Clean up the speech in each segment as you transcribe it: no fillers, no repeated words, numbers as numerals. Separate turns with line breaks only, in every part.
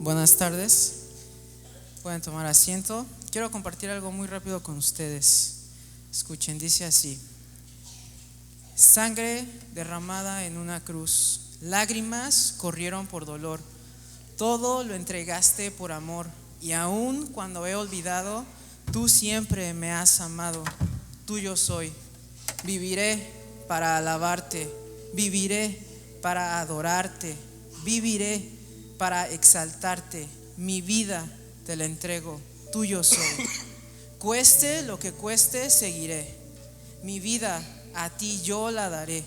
Buenas tardes, pueden tomar asiento. Quiero compartir algo muy rápido con ustedes. Escuchen, dice así: sangre derramada en una cruz, lágrimas corrieron por dolor, todo lo entregaste por amor, y aun cuando he olvidado, tú siempre me has amado. Tuyo soy, viviré para alabarte, viviré para adorarte, viviré para exaltarte. Mi vida te la entrego, tuyo soy. Cueste lo que cueste, seguiré. Mi vida a ti yo la daré.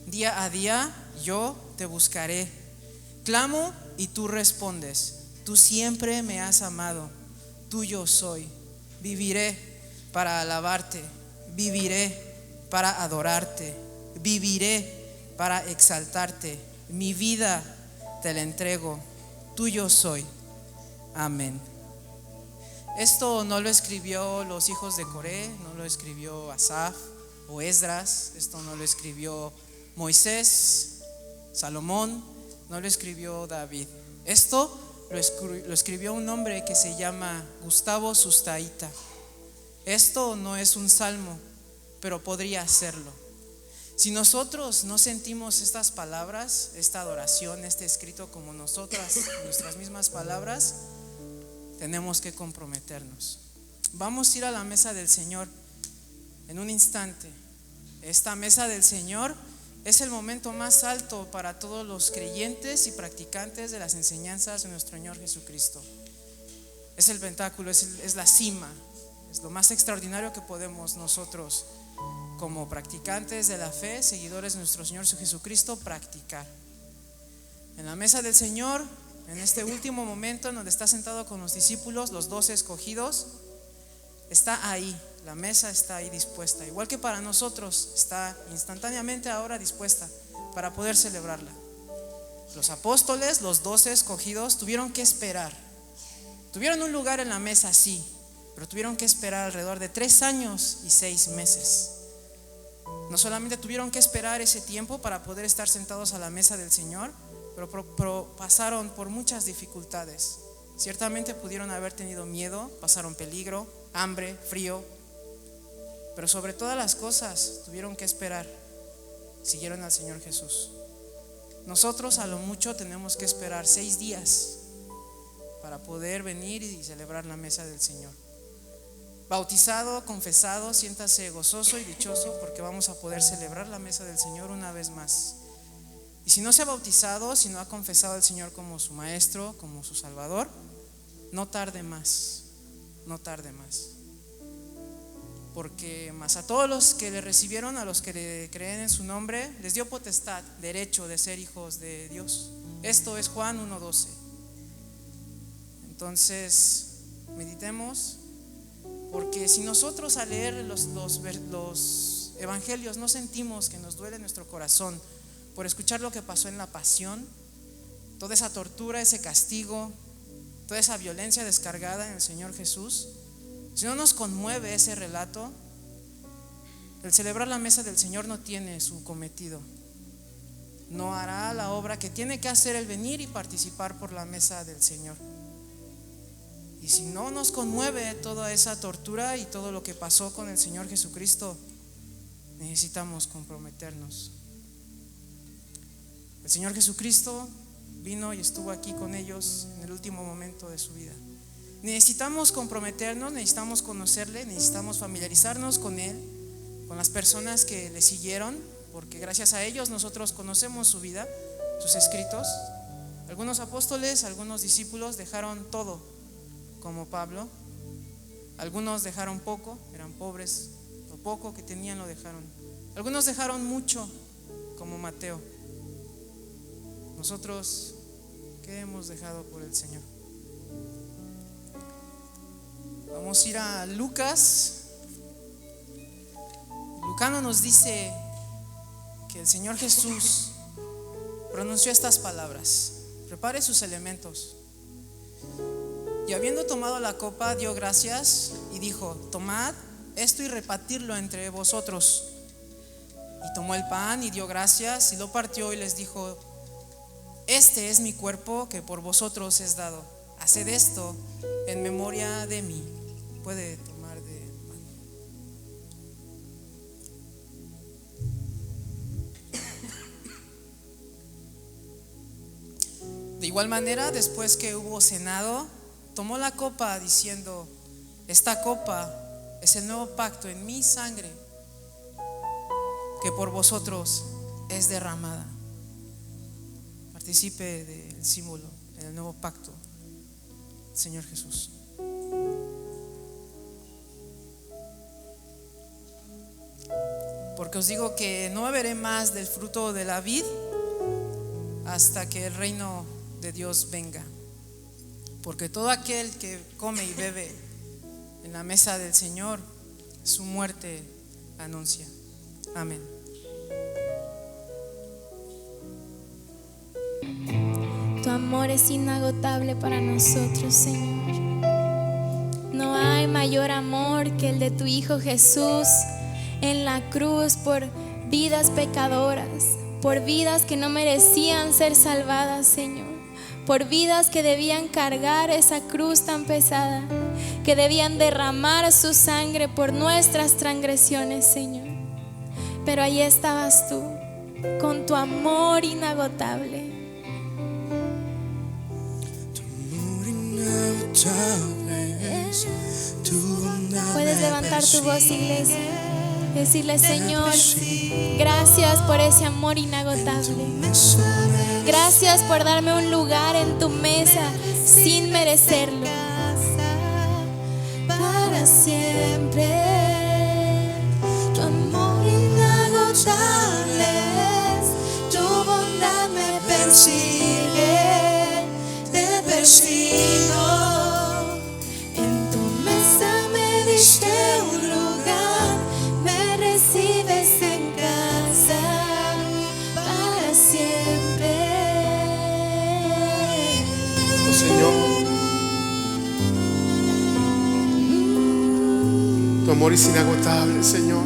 Día a día yo te buscaré. Clamo y tú respondes. Tú siempre me has amado. Tuyo soy. Viviré para alabarte. Viviré para adorarte. Viviré para exaltarte. Mi vida te la entrego. Tuyo soy. Amén. Esto no lo escribió los hijos de Coré, no lo escribió Asaf o Esdras, esto no lo escribió Moisés, Salomón, no lo escribió David. Esto lo escribió un hombre que se llama Gustavo Sustaita. Esto no es un salmo, pero podría serlo. Si nosotros no sentimos estas palabras, esta adoración, este escrito como nosotras, nuestras mismas palabras, tenemos que comprometernos. Vamos a ir a la mesa del Señor en un instante. Esta mesa del Señor es el momento más alto para todos los creyentes y practicantes de las enseñanzas de nuestro Señor Jesucristo. Es el pentáculo, es la cima, es lo más extraordinario que podemos nosotros, como practicantes de la fe, seguidores de nuestro Señor Jesucristo, practicar. En la mesa del Señor, en este último momento en donde está sentado con los discípulos, los 12 escogidos, está ahí, la mesa está ahí dispuesta, igual que para nosotros, está instantáneamente ahora dispuesta para poder celebrarla. Los apóstoles, los 12 escogidos, tuvieron que esperar. Tuvieron un lugar en la mesa, sí, pero tuvieron que esperar alrededor de 3 años y 6 meses. No solamente tuvieron que esperar ese tiempo para poder estar sentados a la mesa del Señor, pero pasaron por muchas dificultades. Ciertamente pudieron haber tenido miedo, pasaron peligro, hambre, frío, pero sobre todas las cosas tuvieron que esperar. Siguieron al Señor Jesús. Nosotros a lo mucho tenemos que esperar 6 días para poder venir y celebrar la mesa del Señor. Bautizado, confesado, siéntase gozoso y dichoso, porque vamos a poder celebrar la mesa del Señor una vez más. Y si no se ha bautizado, si no ha confesado al Señor como su Maestro, como su Salvador, no tarde más, no tarde más. Porque más a todos los que le recibieron, a los que le creen en su nombre, les dio potestad, derecho de ser hijos de Dios. Esto es Juan 1:12. Entonces, meditemos. Porque si nosotros al leer los evangelios no sentimos que nos duele nuestro corazón por escuchar lo que pasó en la pasión, toda esa tortura, ese castigo, toda esa violencia descargada en el Señor Jesús, si no nos conmueve ese relato, el celebrar la mesa del Señor no tiene su cometido. No hará la obra que tiene que hacer el venir y participar por la mesa del Señor. Y si no nos conmueve toda esa tortura y todo lo que pasó con el Señor Jesucristo, necesitamos comprometernos. El Señor Jesucristo vino y estuvo aquí con ellos en el último momento de su vida. Necesitamos comprometernos, necesitamos conocerle, necesitamos familiarizarnos con Él, con las personas que le siguieron, porque gracias a ellos nosotros conocemos su vida, sus escritos. Algunos apóstoles, algunos discípulos dejaron todo, como Pablo. Algunos dejaron poco, eran pobres, lo poco que tenían lo dejaron. Algunos dejaron mucho, como Mateo. Nosotros, ¿qué hemos dejado por el Señor? Vamos a ir a Lucas. Lucano nos dice que el Señor Jesús pronunció estas palabras: prepare sus elementos. Y habiendo tomado la copa, dio gracias y dijo: tomad esto y repartidlo entre vosotros. Y tomó el pan y dio gracias y lo partió y les dijo: este es mi cuerpo que por vosotros es dado. Haced esto en memoria de mí. Puede tomar de mano. De igual manera, después que hubo cenado, tomó la copa diciendo: esta copa es el nuevo pacto en mi sangre, que por vosotros es derramada. Participe del símbolo en el nuevo pacto, Señor Jesús. Porque os digo que no beberé más del fruto de la vid hasta que el reino de Dios venga. Porque todo aquel que come y bebe en la mesa del Señor, su muerte anuncia. Amén.
Tu amor es inagotable para nosotros, Señor. No hay mayor amor que el de tu Hijo Jesús en la cruz por vidas pecadoras, por vidas que no merecían ser salvadas, Señor, por vidas que debían cargar esa cruz tan pesada, que debían derramar su sangre por nuestras transgresiones, Señor. Pero ahí estabas tú, con tu amor inagotable. Puedes levantar tu voz, iglesia, decirle: Señor, gracias por ese amor inagotable. Gracias por darme un lugar en tu mesa sin merecerlo. Para siempre, tu amor inagotable es, tu bondad me persigue, te persigo. En tu mesa me diste un lugar, me recibes en casa para siempre.
Oh Señor, tu amor es inagotable, Señor.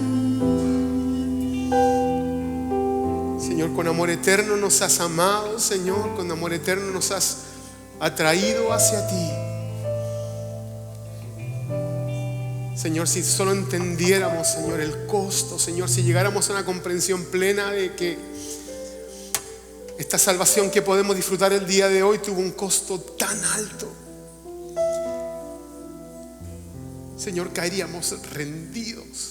Señor, con amor eterno nos has amado, Señor, con amor eterno nos has atraído hacia ti. Señor, si solo entendiéramos, Señor, el costo, Señor, si llegáramos a una comprensión plena de que esta salvación que podemos disfrutar el día de hoy tuvo un costo tan alto, Señor, caeríamos rendidos.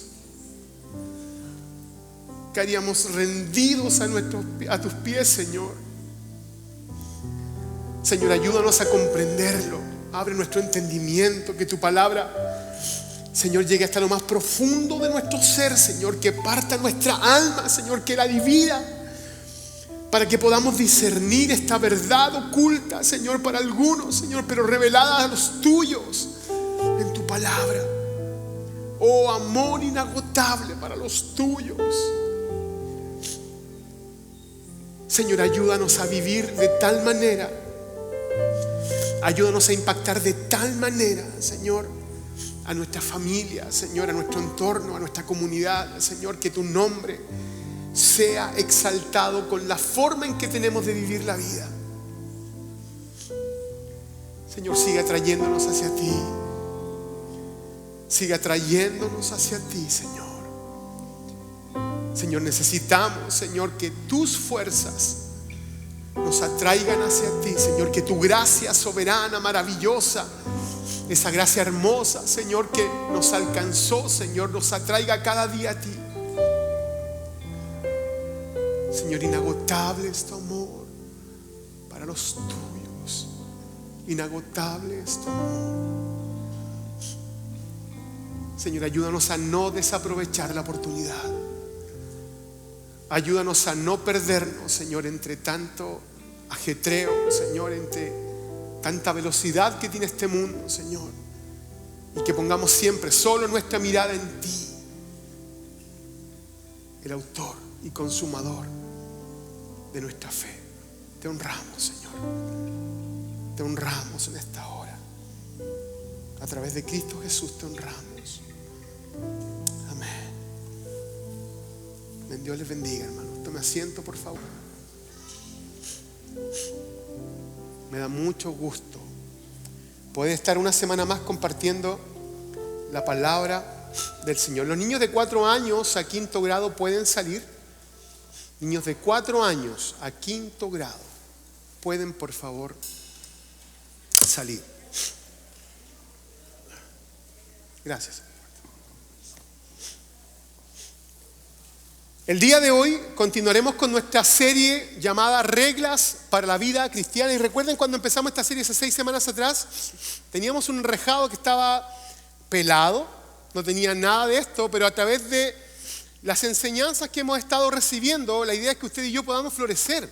Caeríamos rendidos a tus pies, Señor. Señor, ayúdanos a comprenderlo. Abre nuestro entendimiento, que tu palabra, Señor, llegue hasta lo más profundo de nuestro ser, Señor, que parta nuestra alma, Señor, que la divida, para que podamos discernir esta verdad oculta, Señor, para algunos, Señor, pero revelada a los tuyos en tu palabra. Oh, amor inagotable para los tuyos. Señor, ayúdanos a vivir de tal manera, ayúdanos a impactar de tal manera, Señor, a nuestra familia, Señor, a nuestro entorno, a nuestra comunidad, Señor, que tu nombre sea exaltado con la forma en que tenemos de vivir la vida. Señor, sigue atrayéndonos hacia ti. Sigue atrayéndonos hacia ti, Señor. Señor, necesitamos, Señor, que tus fuerzas nos atraigan hacia ti, Señor, que tu gracia soberana, maravillosa, esa gracia hermosa, Señor, que nos alcanzó, Señor, nos atraiga cada día a ti. Señor, inagotable es tu amor para los tuyos. Inagotable es tu amor. Señor, ayúdanos a no desaprovechar la oportunidad. Ayúdanos a no perdernos, Señor, entre tanto ajetreo, Señor, entre tanta velocidad que tiene este mundo, Señor. Y que pongamos siempre solo nuestra mirada en ti, el autor y consumador de nuestra fe. Te honramos, Señor. Te honramos en esta hora. A través de Cristo Jesús te honramos. Amén. Dios les bendiga, hermano. Tome asiento, por favor. Me da mucho gusto poder estar una semana más compartiendo la palabra del Señor. Los niños de 4 años a 5º grado pueden salir. Niños de 4 años a 5º grado pueden, por favor, salir. Gracias. El día de hoy continuaremos con nuestra serie llamada Reglas para la Vida Cristiana. Y recuerden cuando empezamos esta serie hace 6 semanas atrás, teníamos un enrejado que estaba pelado, no tenía nada de esto, pero a través de las enseñanzas que hemos estado recibiendo, la idea es que usted y yo podamos florecer.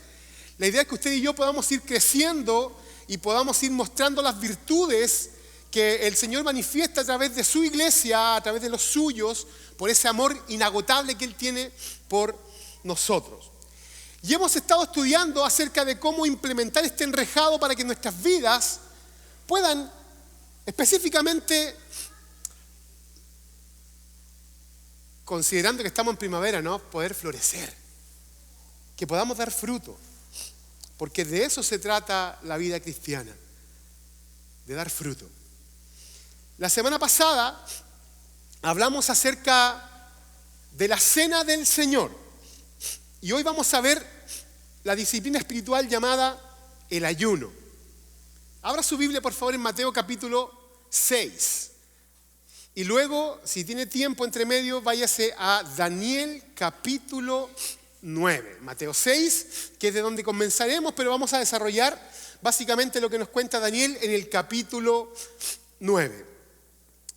La idea es que usted y yo podamos ir creciendo y podamos ir mostrando las virtudes que el Señor manifiesta a través de su iglesia, a través de los suyos, por ese amor inagotable que Él tiene por nosotros. Y hemos estado estudiando acerca de cómo implementar este enrejado para que nuestras vidas puedan específicamente, considerando que estamos en primavera, ¿no?, poder florecer, que podamos dar fruto, porque de eso se trata la vida cristiana, de dar fruto. La semana pasada hablamos acerca de la cena del Señor y hoy vamos a ver la disciplina espiritual llamada el ayuno. Abra su Biblia, por favor, en Mateo capítulo 6 y luego, si tiene tiempo entre medio, váyase a Daniel capítulo 9. Mateo 6, que es de donde comenzaremos, pero vamos a desarrollar básicamente lo que nos cuenta Daniel en el capítulo 9.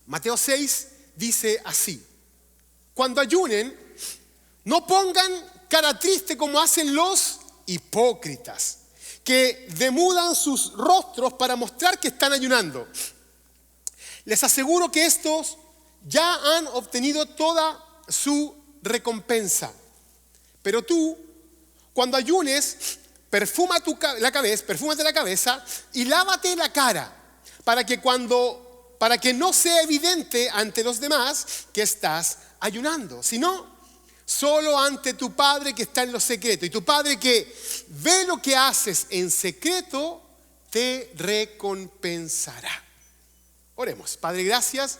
Mateo 6 dice así: cuando ayunen, no pongan cara triste como hacen los hipócritas, que demudan sus rostros para mostrar que están ayunando. Les aseguro que estos ya han obtenido toda su recompensa. Pero tú, cuando ayunes, perfúmate la cabeza y lávate la cara, para que no sea evidente ante los demás que estás ayunando, sino solo ante tu Padre que está en lo secreto. Y tu Padre que ve lo que haces en secreto, te recompensará. Oremos. Padre, gracias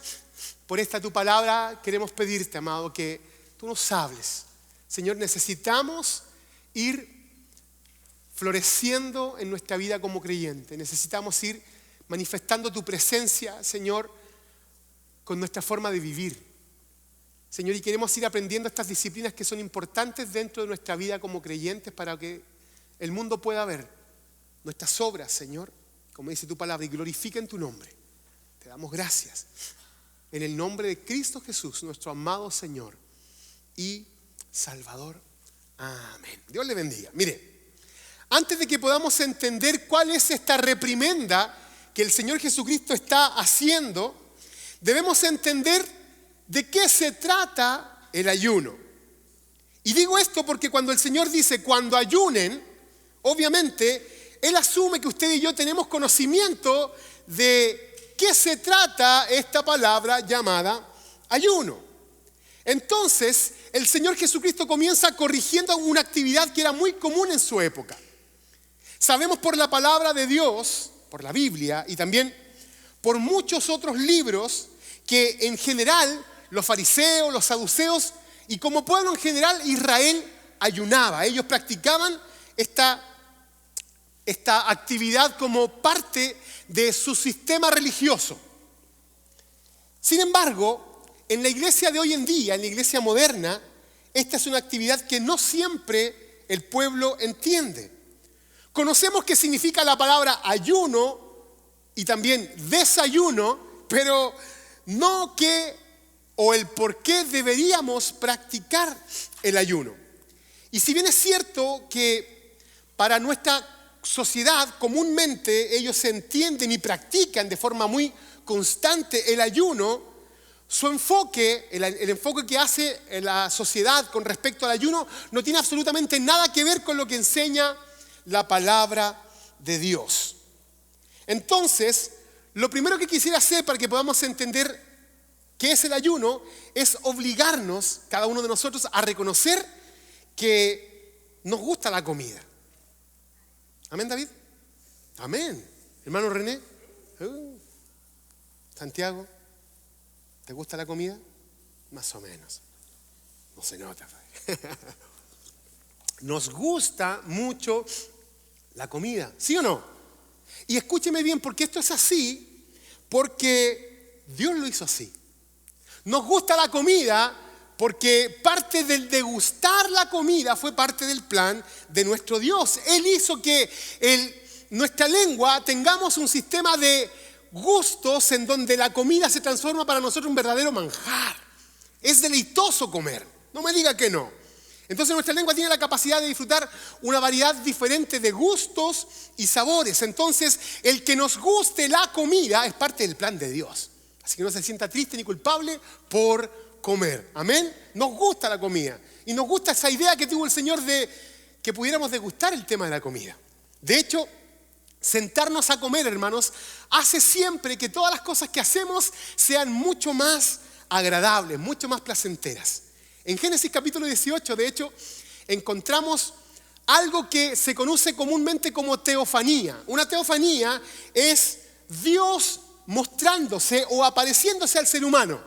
por esta tu palabra. Queremos pedirte, amado, que tú nos hables. Señor, necesitamos ir floreciendo en nuestra vida como creyente. Necesitamos ir manifestando tu presencia, Señor, con nuestra forma de vivir. Señor, y queremos ir aprendiendo estas disciplinas que son importantes dentro de nuestra vida como creyentes para que el mundo pueda ver nuestras obras, Señor, como dice tu palabra, y glorifiquen tu nombre. Te damos gracias. En el nombre de Cristo Jesús, nuestro amado Señor y Salvador. Amén. Dios le bendiga. Mire, antes de que podamos entender cuál es esta reprimenda que el Señor Jesucristo está haciendo, debemos entender de qué se trata el ayuno. Y digo esto porque cuando el Señor dice cuando ayunen, obviamente Él asume que usted y yo tenemos conocimiento de qué se trata esta palabra llamada ayuno. Entonces, el Señor Jesucristo comienza corrigiendo una actividad que era muy común en su época. Sabemos por la palabra de Dios, por la Biblia y también por muchos otros libros que en general los fariseos, los saduceos y como pueblo en general Israel ayunaba. Ellos practicaban esta actividad como parte de su sistema religioso. Sin embargo, en la iglesia de hoy en día, en la iglesia moderna, esta es una actividad que no siempre el pueblo entiende. Conocemos qué significa la palabra ayuno y también desayuno, pero no qué o el por qué deberíamos practicar el ayuno. Y si bien es cierto que para nuestra sociedad comúnmente ellos entienden y practican de forma muy constante el ayuno, su enfoque, el enfoque que hace la sociedad con respecto al ayuno no tiene absolutamente nada que ver con lo que enseña la palabra de Dios. Entonces, lo primero que quisiera hacer para que podamos entender qué es el ayuno es obligarnos, cada uno de nosotros, a reconocer que nos gusta la comida. ¿Amén, David? Amén. Hermano René. Santiago, ¿te gusta la comida? Más o menos. No se nota. Nos gusta mucho la comida, ¿sí o no? Y escúcheme bien, porque esto es así, porque Dios lo hizo así. Nos gusta la comida porque parte del degustar la comida fue parte del plan de nuestro Dios. Él hizo que nuestra lengua tengamos un sistema de gustos en donde la comida se transforma para nosotros en un verdadero manjar. Es deleitoso comer, no me diga que no. Entonces nuestra lengua tiene la capacidad de disfrutar una variedad diferente de gustos y sabores. Entonces el que nos guste la comida es parte del plan de Dios. Así que no se sienta triste ni culpable por comer. Amén. Nos gusta la comida. Y nos gusta esa idea que tuvo el Señor de que pudiéramos degustar el tema de la comida. De hecho, sentarnos a comer, hermanos, hace siempre que todas las cosas que hacemos sean mucho más agradables, mucho más placenteras. En Génesis capítulo 18, de hecho, encontramos algo que se conoce comúnmente como teofanía. Una teofanía es Dios mostrándose o apareciéndose al ser humano.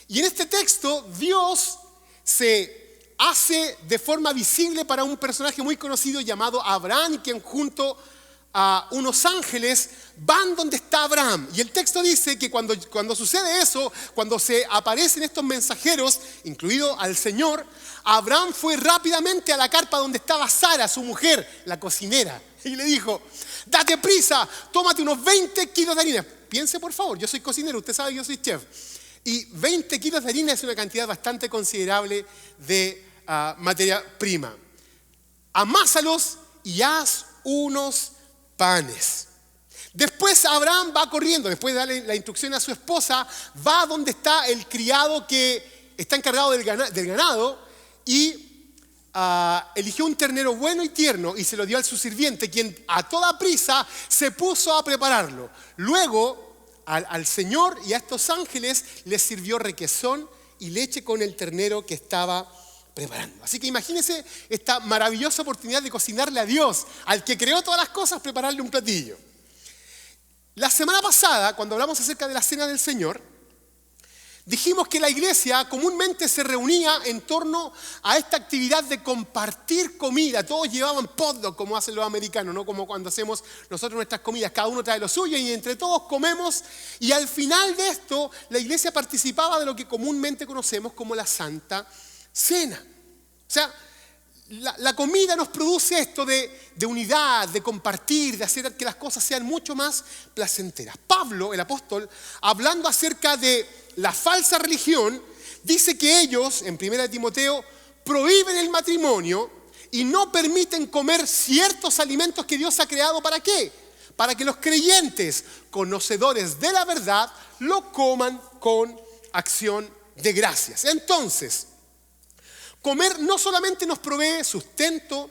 Y en este texto, Dios se hace de forma visible para un personaje muy conocido llamado Abraham, quien junto a unos ángeles van donde está Abraham. Y el texto dice que cuando sucede eso, cuando se aparecen estos mensajeros, incluido al Señor, Abraham fue rápidamente a la carpa donde estaba Sara, su mujer, la cocinera, y le dijo: date prisa, tómate unos 20 kilos de harina. Piense por favor, yo soy cocinero, usted sabe que yo soy chef. Y 20 kilos de harina es una cantidad bastante considerable de materia prima. Amásalos y haz unos panes. Después Abraham va corriendo, después de darle la instrucción a su esposa, va donde está el criado que está encargado del ganado y eligió un ternero bueno y tierno y se lo dio a su sirviente, quien a toda prisa se puso a prepararlo. Luego al Señor y a estos ángeles les sirvió requesón y leche con el ternero que estaba preparando. Así que imagínense esta maravillosa oportunidad de cocinarle a Dios, al que creó todas las cosas, prepararle un platillo. La semana pasada, cuando hablamos acerca de la Cena del Señor, dijimos que la iglesia comúnmente se reunía en torno a esta actividad de compartir comida. Todos llevaban potluck, como hacen los americanos, ¿no? Como cuando hacemos nosotros nuestras comidas. Cada uno trae lo suyo y entre todos comemos. Y al final de esto, la iglesia participaba de lo que comúnmente conocemos como la Santa Cena. O sea, la comida nos produce esto de unidad, de compartir, de hacer que las cosas sean mucho más placenteras. Pablo, el apóstol, hablando acerca de la falsa religión, dice que ellos, en 1 Timoteo, prohíben el matrimonio y no permiten comer ciertos alimentos que Dios ha creado. ¿Para qué? Para que los creyentes, conocedores de la verdad, lo coman con acción de gracias. Entonces, comer no solamente nos provee sustento,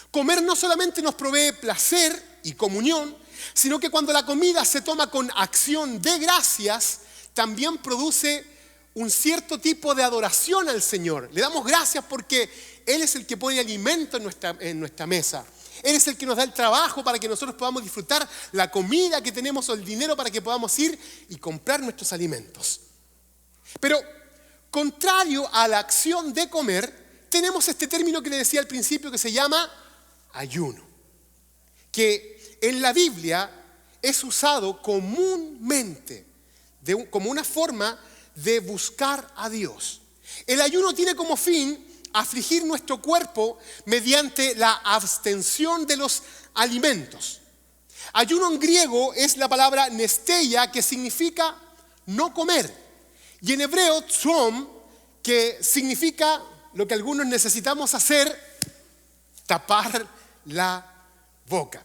comer no solamente nos provee placer y comunión, sino que cuando la comida se toma con acción de gracias, también produce un cierto tipo de adoración al Señor. Le damos gracias porque Él es el que pone alimento en nuestra mesa. Él es el que nos da el trabajo para que nosotros podamos disfrutar la comida que tenemos o el dinero para que podamos ir y comprar nuestros alimentos. Pero contrario a la acción de comer, tenemos este término que le decía al principio que se llama ayuno, que en la Biblia es usado comúnmente como una forma de buscar a Dios. El ayuno tiene como fin afligir nuestro cuerpo mediante la abstención de los alimentos. Ayuno en griego es la palabra nesteia, que significa no comer. Y en hebreo, tzom, que significa lo que algunos necesitamos hacer, tapar la boca.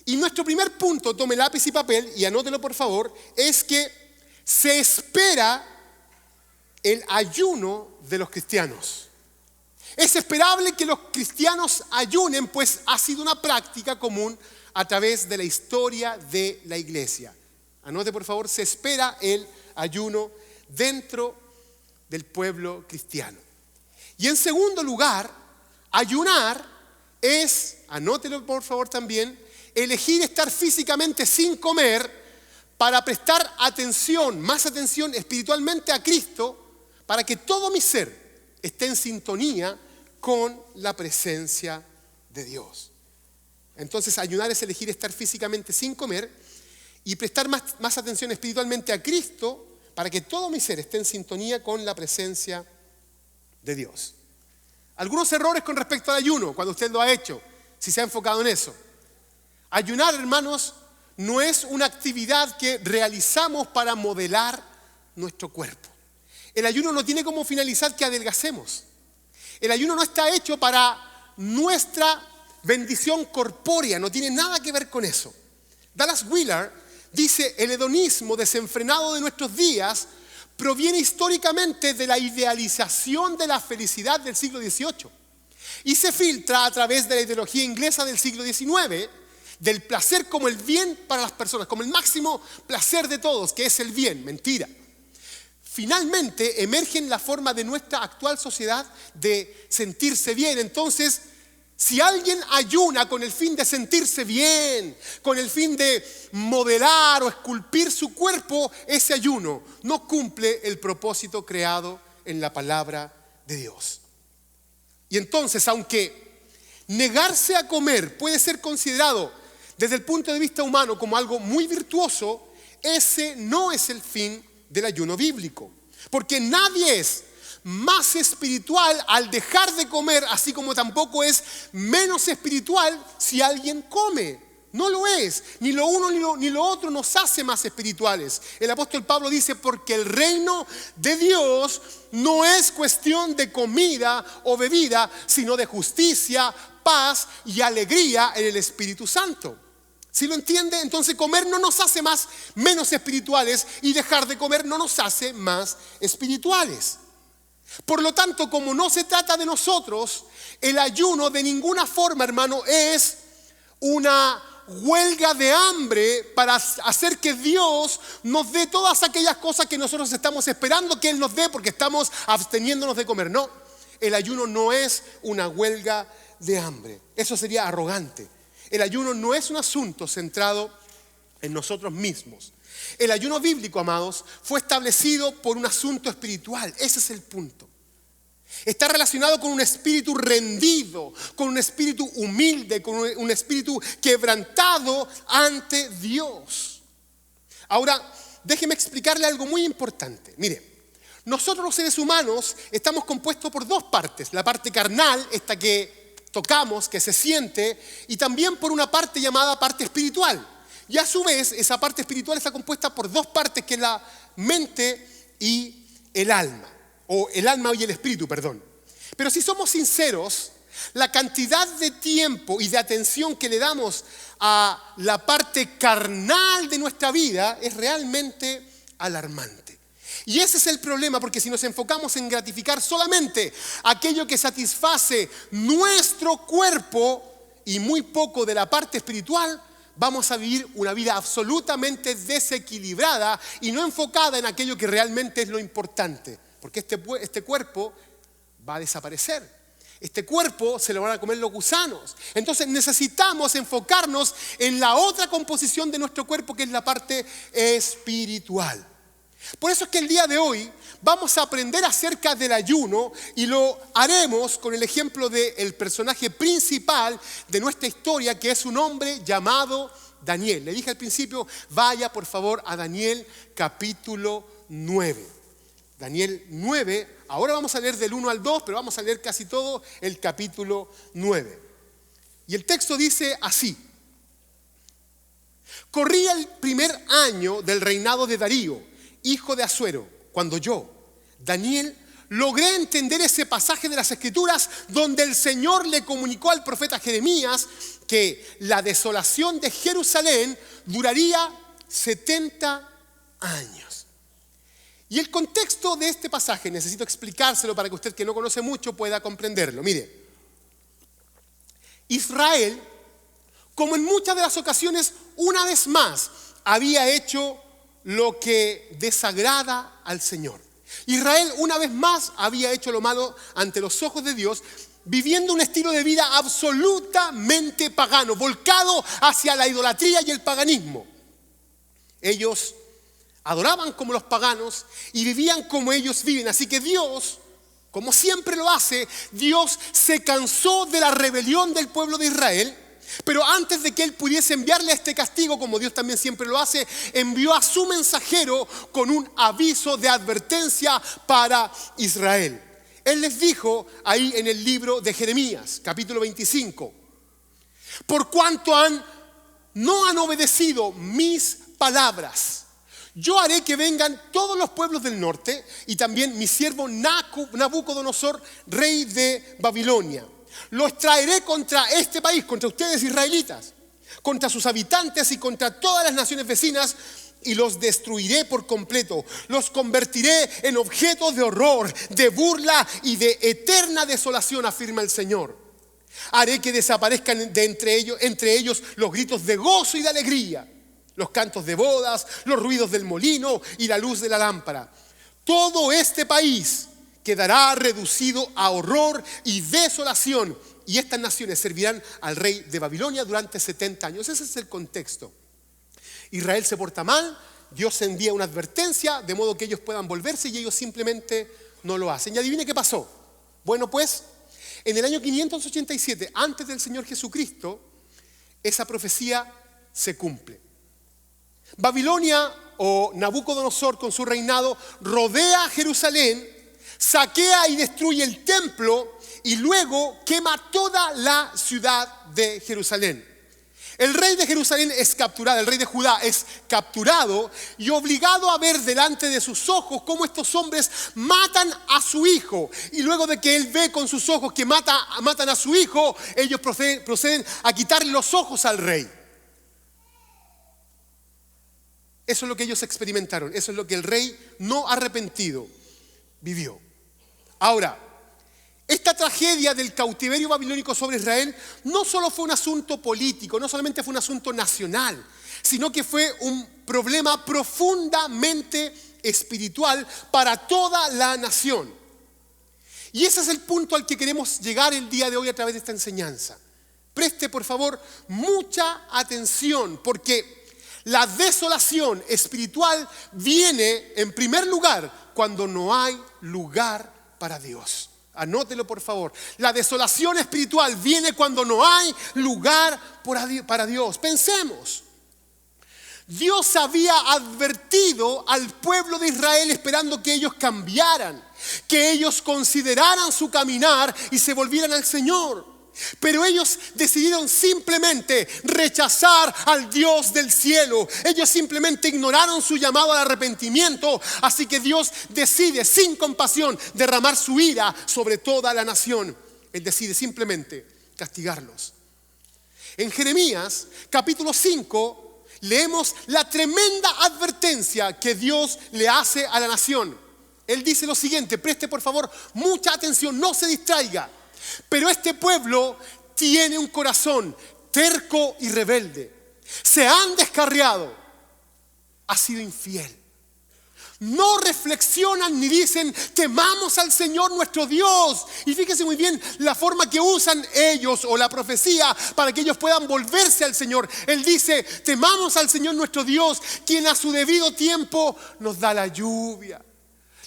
Y nuestro primer punto, tome lápiz y papel y anótelo por favor, es que se espera el ayuno de los cristianos. Es esperable que los cristianos ayunen, pues ha sido una práctica común a través de la historia de la iglesia. Anote por favor, se espera el ayuno dentro del pueblo cristiano. Y en segundo lugar, ayunar es, anótelo por favor también, elegir estar físicamente sin comer para prestar atención, más atención espiritualmente a Cristo, para que todo mi ser esté en sintonía con la presencia de Dios. Entonces, ayunar es elegir estar físicamente sin comer y prestar más atención espiritualmente a Cristo para que todo mi ser esté en sintonía con la presencia de Dios. Algunos errores con respecto al ayuno, cuando usted lo ha hecho, si se ha enfocado en eso. Ayunar, hermanos, no es una actividad que realizamos para modelar nuestro cuerpo. El ayuno no tiene como finalidad que adelgacemos. El ayuno no está hecho para nuestra bendición corpórea, no tiene nada que ver con eso. Dallas Willard dice: el hedonismo desenfrenado de nuestros días proviene históricamente de la idealización de la felicidad del siglo XVIII y se filtra a través de la ideología inglesa del siglo XIX, del placer como el bien para las personas, como el máximo placer de todos, que es el bien. Mentira. Finalmente emerge en la forma de nuestra actual sociedad de sentirse bien. Entonces, si alguien ayuna con el fin de sentirse bien, con el fin de modelar o esculpir su cuerpo, ese ayuno no cumple el propósito creado en la palabra de Dios. Y entonces, aunque negarse a comer puede ser considerado desde el punto de vista humano como algo muy virtuoso, ese no es el fin del ayuno bíblico. Porque nadie es más espiritual al dejar de comer, así como tampoco es menos espiritual si alguien come. No lo es. Ni lo uno ni lo otro nos hace más espirituales. El apóstol Pablo dice: porque el reino de Dios no es cuestión de comida o bebida, sino de justicia, paz y alegría en el Espíritu Santo. ¿Sí lo entiende? Entonces comer no nos hace menos espirituales y dejar de comer no nos hace más espirituales. Por lo tanto, como no se trata de nosotros, el ayuno de ninguna forma, hermano, es una huelga de hambre para hacer que Dios nos dé todas aquellas cosas que nosotros estamos esperando que Él nos dé porque estamos absteniéndonos de comer. No, el ayuno no es una huelga de hambre. Eso sería arrogante. El ayuno no es un asunto centrado en nosotros mismos. El ayuno bíblico, amados, fue establecido por un asunto espiritual. Ese es el punto. Está relacionado con un espíritu rendido, con un espíritu humilde, con un espíritu quebrantado ante Dios. Ahora, déjeme explicarle algo muy importante. Mire, nosotros los seres humanos estamos compuestos por dos partes. La parte carnal, esta que tocamos, que se siente, y también por una parte llamada parte espiritual. Y a su vez, esa parte espiritual está compuesta por dos partes, que es la mente y el alma. O el alma y el espíritu, perdón. Pero si somos sinceros, la cantidad de tiempo y de atención que le damos a la parte carnal de nuestra vida es realmente alarmante. Y ese es el problema, porque si nos enfocamos en gratificar solamente aquello que satisface nuestro cuerpo y muy poco de la parte espiritual, vamos a vivir una vida absolutamente desequilibrada y no enfocada en aquello que realmente es lo importante. Porque este cuerpo va a desaparecer. Este cuerpo se lo van a comer los gusanos. Entonces necesitamos enfocarnos en la otra composición de nuestro cuerpo, que es la parte espiritual. Por eso es que el día de hoy vamos a aprender acerca del ayuno y lo haremos con el ejemplo del personaje principal de nuestra historia, que es un hombre llamado Daniel. Le dije al principio, vaya por favor a Daniel capítulo 9. Daniel 9, ahora vamos a leer del 1 al 2, pero vamos a leer casi todo el capítulo 9. Y el texto dice así: corría el primer año del reinado de Darío, hijo de Asuero, cuando yo, Daniel, logré entender ese pasaje de las Escrituras donde el Señor le comunicó al profeta Jeremías que la desolación de Jerusalén duraría 70 años. Y el contexto de este pasaje necesito explicárselo para que usted, que no conoce mucho, pueda comprenderlo. Mire, Israel, como en muchas de las ocasiones, una vez más había hecho lo que desagrada al Señor. Israel una vez más había hecho lo malo ante los ojos de Dios, viviendo un estilo de vida absolutamente pagano, volcado hacia la idolatría y el paganismo. Ellos adoraban como los paganos y vivían como ellos viven. Así que Dios, como siempre lo hace, Dios se cansó de la rebelión del pueblo de Israel. Pero antes de que Él pudiese enviarle este castigo, como Dios también siempre lo hace, envió a su mensajero con un aviso de advertencia para Israel. Él les dijo ahí en el libro de Jeremías, capítulo 25, por cuanto no han obedecido mis palabras, yo haré que vengan todos los pueblos del norte y también mi siervo Nabucodonosor, rey de Babilonia. Los traeré contra este país, contra ustedes israelitas, contra sus habitantes y contra todas las naciones vecinas, y los destruiré por completo. Los convertiré en objetos de horror, de burla y de eterna desolación, afirma el Señor. Haré que desaparezcan de entre ellos los gritos de gozo y de alegría, los cantos de bodas, los ruidos del molino y la luz de la lámpara. Todo este país quedará reducido a horror y desolación, y estas naciones servirán al rey de Babilonia durante 70 años. Ese es el contexto. Israel se porta mal, Dios envía una advertencia de modo que ellos puedan volverse, y ellos simplemente no lo hacen. Y adivine qué pasó. Bueno, pues en el año 587 antes del Señor Jesucristo, esa profecía se cumple. Babilonia, o Nabucodonosor con su reinado, rodea Jerusalén, saquea y destruye el templo y luego quema toda la ciudad de Jerusalén. El rey de Jerusalén es capturado, el rey de Judá es capturado y obligado a ver delante de sus ojos cómo estos hombres matan a su hijo. Y luego de que él ve con sus ojos que matan a su hijo, ellos proceden a quitarle los ojos al rey. Eso es lo que ellos experimentaron, eso es lo que el rey no arrepentido vivió. Ahora, esta tragedia del cautiverio babilónico sobre Israel no solo fue un asunto político, no solamente fue un asunto nacional, sino que fue un problema profundamente espiritual para toda la nación. Y ese es el punto al que queremos llegar el día de hoy a través de esta enseñanza. Preste por favor mucha atención, porque la desolación espiritual viene en primer lugar cuando no hay lugar para Dios. Anótelo por favor. La desolación espiritual viene cuando no hay lugar para Dios. Pensemos. Dios había advertido al pueblo de Israel esperando que ellos cambiaran, que ellos consideraran su caminar y se volvieran al Señor. Pero ellos decidieron simplemente rechazar al Dios del cielo. Ellos simplemente ignoraron su llamado al arrepentimiento. Así que Dios decide sin compasión derramar su ira sobre toda la nación. Él decide simplemente castigarlos. En Jeremías capítulo 5 leemos la tremenda advertencia que Dios le hace a la nación. Él dice lo siguiente, preste por favor mucha atención, no se distraiga. Pero este pueblo tiene un corazón terco y rebelde. Se han descarriado. Ha sido infiel. No reflexionan ni dicen, temamos al Señor nuestro Dios. Y fíjense muy bien la forma que usan ellos o la profecía para que ellos puedan volverse al Señor. Él dice, temamos al Señor nuestro Dios, quien a su debido tiempo nos da la lluvia.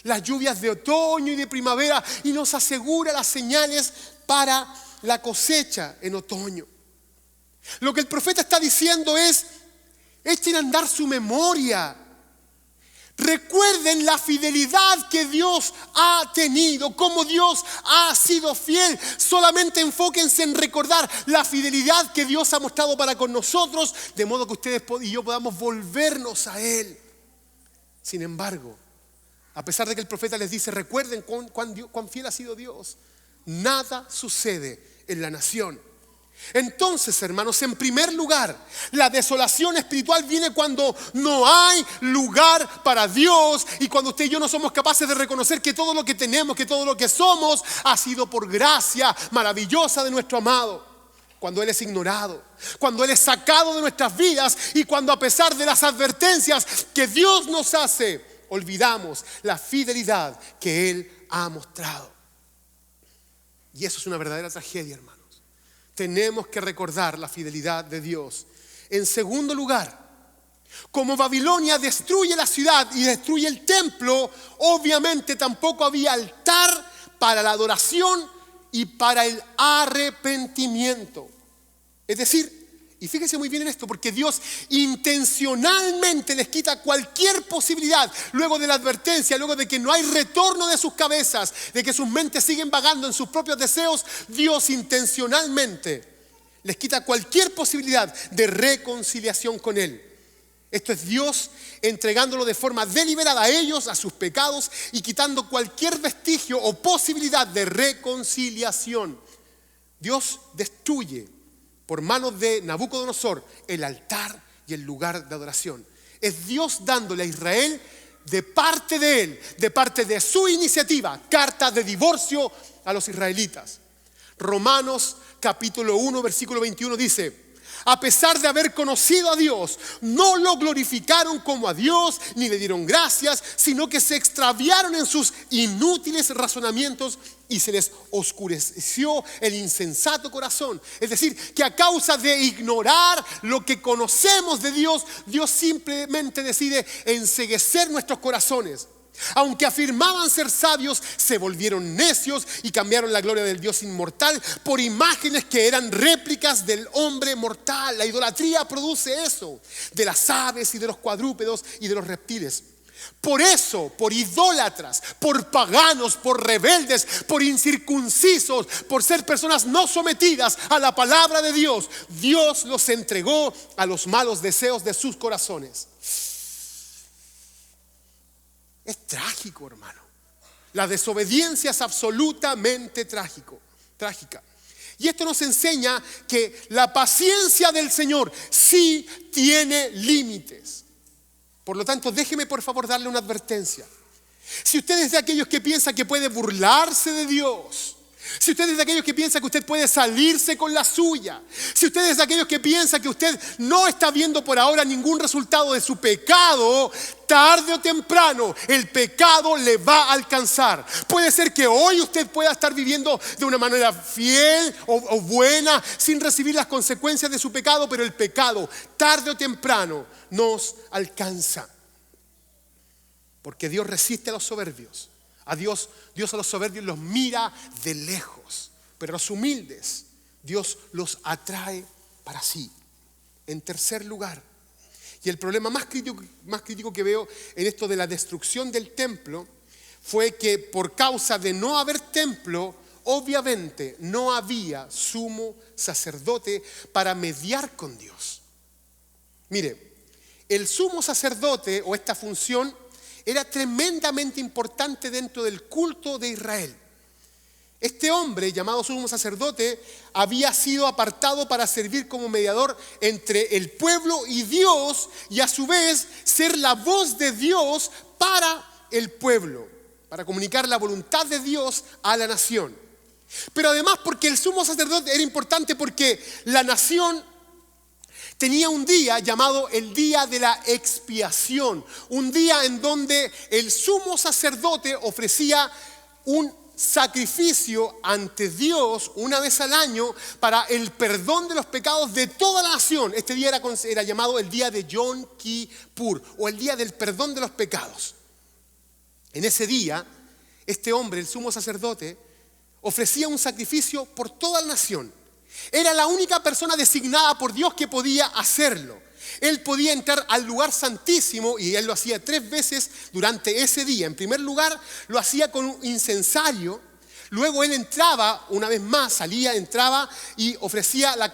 Las lluvias de otoño y de primavera, y nos asegura las señales para la cosecha en otoño. Lo que el profeta está diciendo es, echen a andar su memoria. Recuerden la fidelidad que Dios ha tenido, cómo Dios ha sido fiel. Solamente enfóquense en recordar la fidelidad que Dios ha mostrado para con nosotros, de modo que ustedes y yo podamos volvernos a Él. Sin embargo, a pesar de que el profeta les dice, recuerden cuán fiel ha sido Dios, nada sucede en la nación. Entonces, hermanos, en primer lugar, la desolación espiritual viene cuando no hay lugar para Dios y cuando usted y yo no somos capaces de reconocer que todo lo que tenemos, que todo lo que somos, ha sido por gracia maravillosa de nuestro amado. Cuando Él es ignorado, cuando Él es sacado de nuestras vidas y cuando a pesar de las advertencias que Dios nos hace, olvidamos la fidelidad que Él ha mostrado. Y eso es una verdadera tragedia, hermanos. Tenemos que recordar la fidelidad de Dios. En segundo lugar, como Babilonia destruye la ciudad y destruye el templo, obviamente tampoco había altar para la adoración y para el arrepentimiento. Es decir, y fíjense muy bien en esto, porque Dios intencionalmente les quita cualquier posibilidad, luego de la advertencia, luego de que no hay retorno de sus cabezas, de que sus mentes siguen vagando en sus propios deseos. Dios intencionalmente les quita cualquier posibilidad de reconciliación con Él. Esto es Dios entregándolo de forma deliberada a ellos, a sus pecados, y quitando cualquier vestigio o posibilidad de reconciliación. Dios destruye por manos de Nabucodonosor el altar y el lugar de adoración. Es Dios dándole a Israel, de parte de Él, de parte de su iniciativa, carta de divorcio a los israelitas. Romanos capítulo 1 versículo 21 dice: a pesar de haber conocido a Dios, no lo glorificaron como a Dios, ni le dieron gracias, sino que se extraviaron en sus inútiles razonamientos y se les oscureció el insensato corazón. Es decir, que a causa de ignorar lo que conocemos de Dios, Dios simplemente decide enceguecer nuestros corazones. Aunque afirmaban ser sabios, se volvieron necios y cambiaron la gloria del Dios inmortal por imágenes que eran réplicas del hombre mortal. La idolatría produce eso, de las aves y de los cuadrúpedos y de los reptiles. Por eso, por idólatras, por paganos, por rebeldes, por incircuncisos, por ser personas no sometidas a la palabra de Dios, Dios los entregó a los malos deseos de sus corazones. Es trágico, hermano. La desobediencia es absolutamente trágica. Y esto nos enseña que la paciencia del Señor sí tiene límites. Por lo tanto, déjeme por favor darle una advertencia. Si usted es de aquellos que piensa que puede burlarse de Dios, si usted es de aquellos que piensa que usted puede salirse con la suya, si usted es de aquellos que piensa que usted no está viendo por ahora ningún resultado de su pecado, tarde o temprano el pecado le va a alcanzar. Puede ser que hoy usted pueda estar viviendo de una manera fiel o buena, sin recibir las consecuencias de su pecado, pero el pecado tarde o temprano nos alcanza. Porque Dios resiste a los soberbios. Dios a los soberbios los mira de lejos, pero a los humildes Dios los atrae para sí. En tercer lugar, y el problema más crítico que veo en esto de la destrucción del templo, fue que por causa de no haber templo, obviamente no había sumo sacerdote para mediar con Dios. Mire, el sumo sacerdote o esta función era tremendamente importante dentro del culto de Israel. Este hombre, llamado sumo sacerdote, había sido apartado para servir como mediador entre el pueblo y Dios, y a su vez ser la voz de Dios para el pueblo, para comunicar la voluntad de Dios a la nación. Pero además porque el sumo sacerdote era importante porque la nación tenía un día llamado el día de la expiación, un día en donde el sumo sacerdote ofrecía un sacrificio ante Dios una vez al año para el perdón de los pecados de toda la nación. Este día era llamado el día de Yom Kippur, o el día del perdón de los pecados. En ese día, este hombre, el sumo sacerdote, ofrecía un sacrificio por toda la nación. Era la única persona designada por Dios que podía hacerlo. Él podía entrar al lugar santísimo y él lo hacía 3 veces durante ese día. En primer lugar, lo hacía con un incensario. Luego él entraba, una vez más, entraba y ofrecía la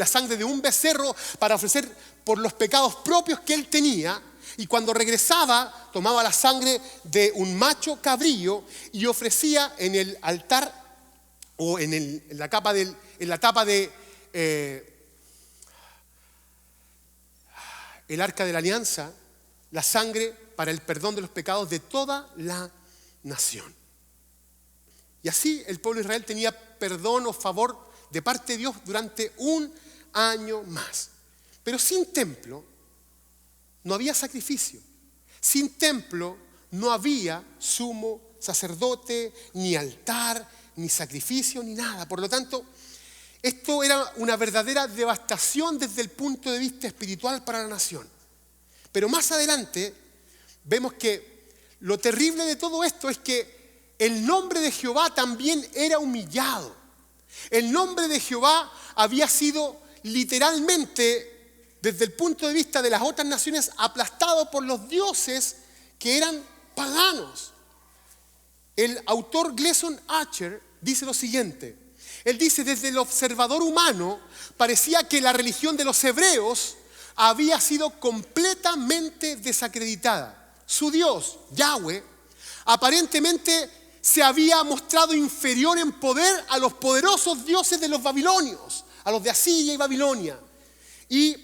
sangre de un becerro para ofrecer por los pecados propios que él tenía. Y cuando regresaba, tomaba la sangre de un macho cabrío y ofrecía en el altar o en la tapa de el arca de la alianza, la sangre para el perdón de los pecados de toda la nación. Y así el pueblo de Israel tenía perdón o favor de parte de Dios durante un año más. Pero sin templo no había sacrificio. Sin templo no había sumo sacerdote, ni altar, ni sacrificio, ni nada. Por lo tanto, esto era una verdadera devastación desde el punto de vista espiritual para la nación. Pero más adelante vemos que lo terrible de todo esto es que el nombre de Jehová también era humillado. El nombre de Jehová había sido literalmente, desde el punto de vista de las otras naciones, aplastado por los dioses que eran paganos. El autor Gleason Archer dice lo siguiente. Él dice: desde el observador humano parecía que la religión de los hebreos había sido completamente desacreditada. Su Dios, Yahweh, aparentemente se había mostrado inferior en poder a los poderosos dioses de los babilonios, a los de Asiria y Babilonia. Y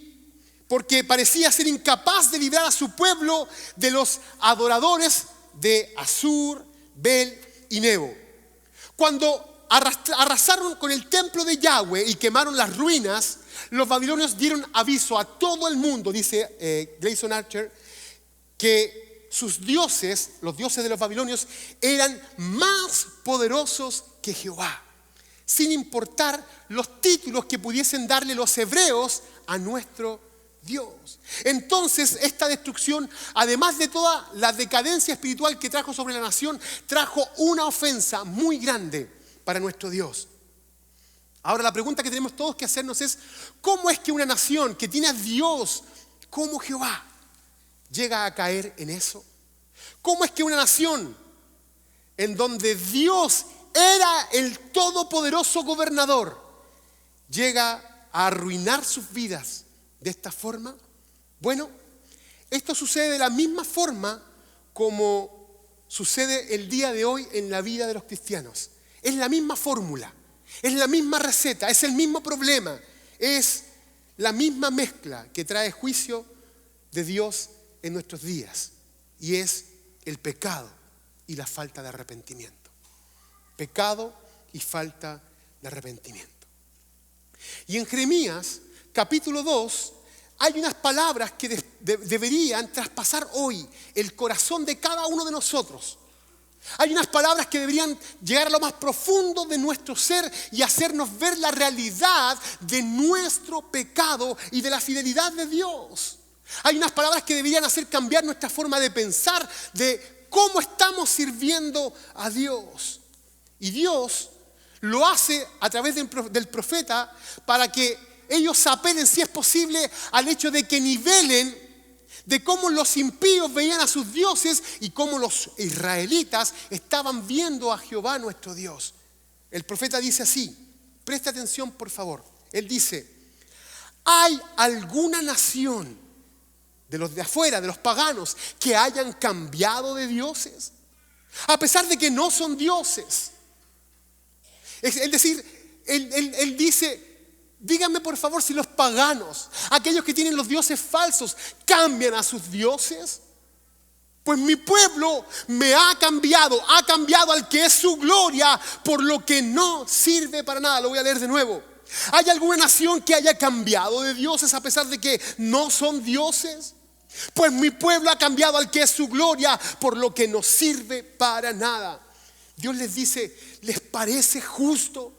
porque parecía ser incapaz de librar a su pueblo de los adoradores de Asur, Bel y Nebo. Cuando arrasaron con el templo de Yahweh y quemaron las ruinas, los babilonios dieron aviso a todo el mundo, dice Gleason Archer, que sus dioses, los dioses de los babilonios, eran más poderosos que Jehová, sin importar los títulos que pudiesen darle los hebreos a nuestro Dios. Entonces, esta destrucción, además de toda la decadencia espiritual que trajo sobre la nación, trajo una ofensa muy grande para nuestro Dios. Ahora, la pregunta que tenemos todos que hacernos es: ¿cómo es que una nación que tiene a Dios como Jehová llega a caer en eso? ¿Cómo es que una nación en donde Dios era el todopoderoso gobernador llega a arruinar sus vidas de esta forma? Bueno, esto sucede de la misma forma como sucede el día de hoy en la vida de los cristianos. Es la misma fórmula, es la misma receta, es el mismo problema, es la misma mezcla que trae juicio de Dios en nuestros días, y es el pecado y la falta de arrepentimiento. Pecado y falta de arrepentimiento. Y en Jeremías capítulo 2 hay unas palabras que deberían traspasar hoy el corazón de cada uno de nosotros. Hay unas palabras que deberían llegar a lo más profundo de nuestro ser y hacernos ver la realidad de nuestro pecado y de la fidelidad de Dios. Hay unas palabras que deberían hacer cambiar nuestra forma de pensar, de cómo estamos sirviendo a Dios. Y Dios lo hace a través del profeta para que ellos apelen, si es posible, al hecho de que nivelen de cómo los impíos veían a sus dioses y cómo los israelitas estaban viendo a Jehová nuestro Dios. El profeta dice así, presta atención por favor. Él dice: ¿hay alguna nación de los de afuera, de los paganos, que hayan cambiado de dioses? A pesar de que no son dioses. Es decir, él dice: díganme por favor si los paganos, aquellos que tienen los dioses falsos, cambian a sus dioses. Pues mi pueblo me ha cambiado al que es su gloria por lo que no sirve para nada. Lo voy a leer de nuevo. ¿Hay alguna nación que haya cambiado de dioses a pesar de que no son dioses? Pues mi pueblo ha cambiado al que es su gloria por lo que no sirve para nada. Dios les dice: ¿les parece justo?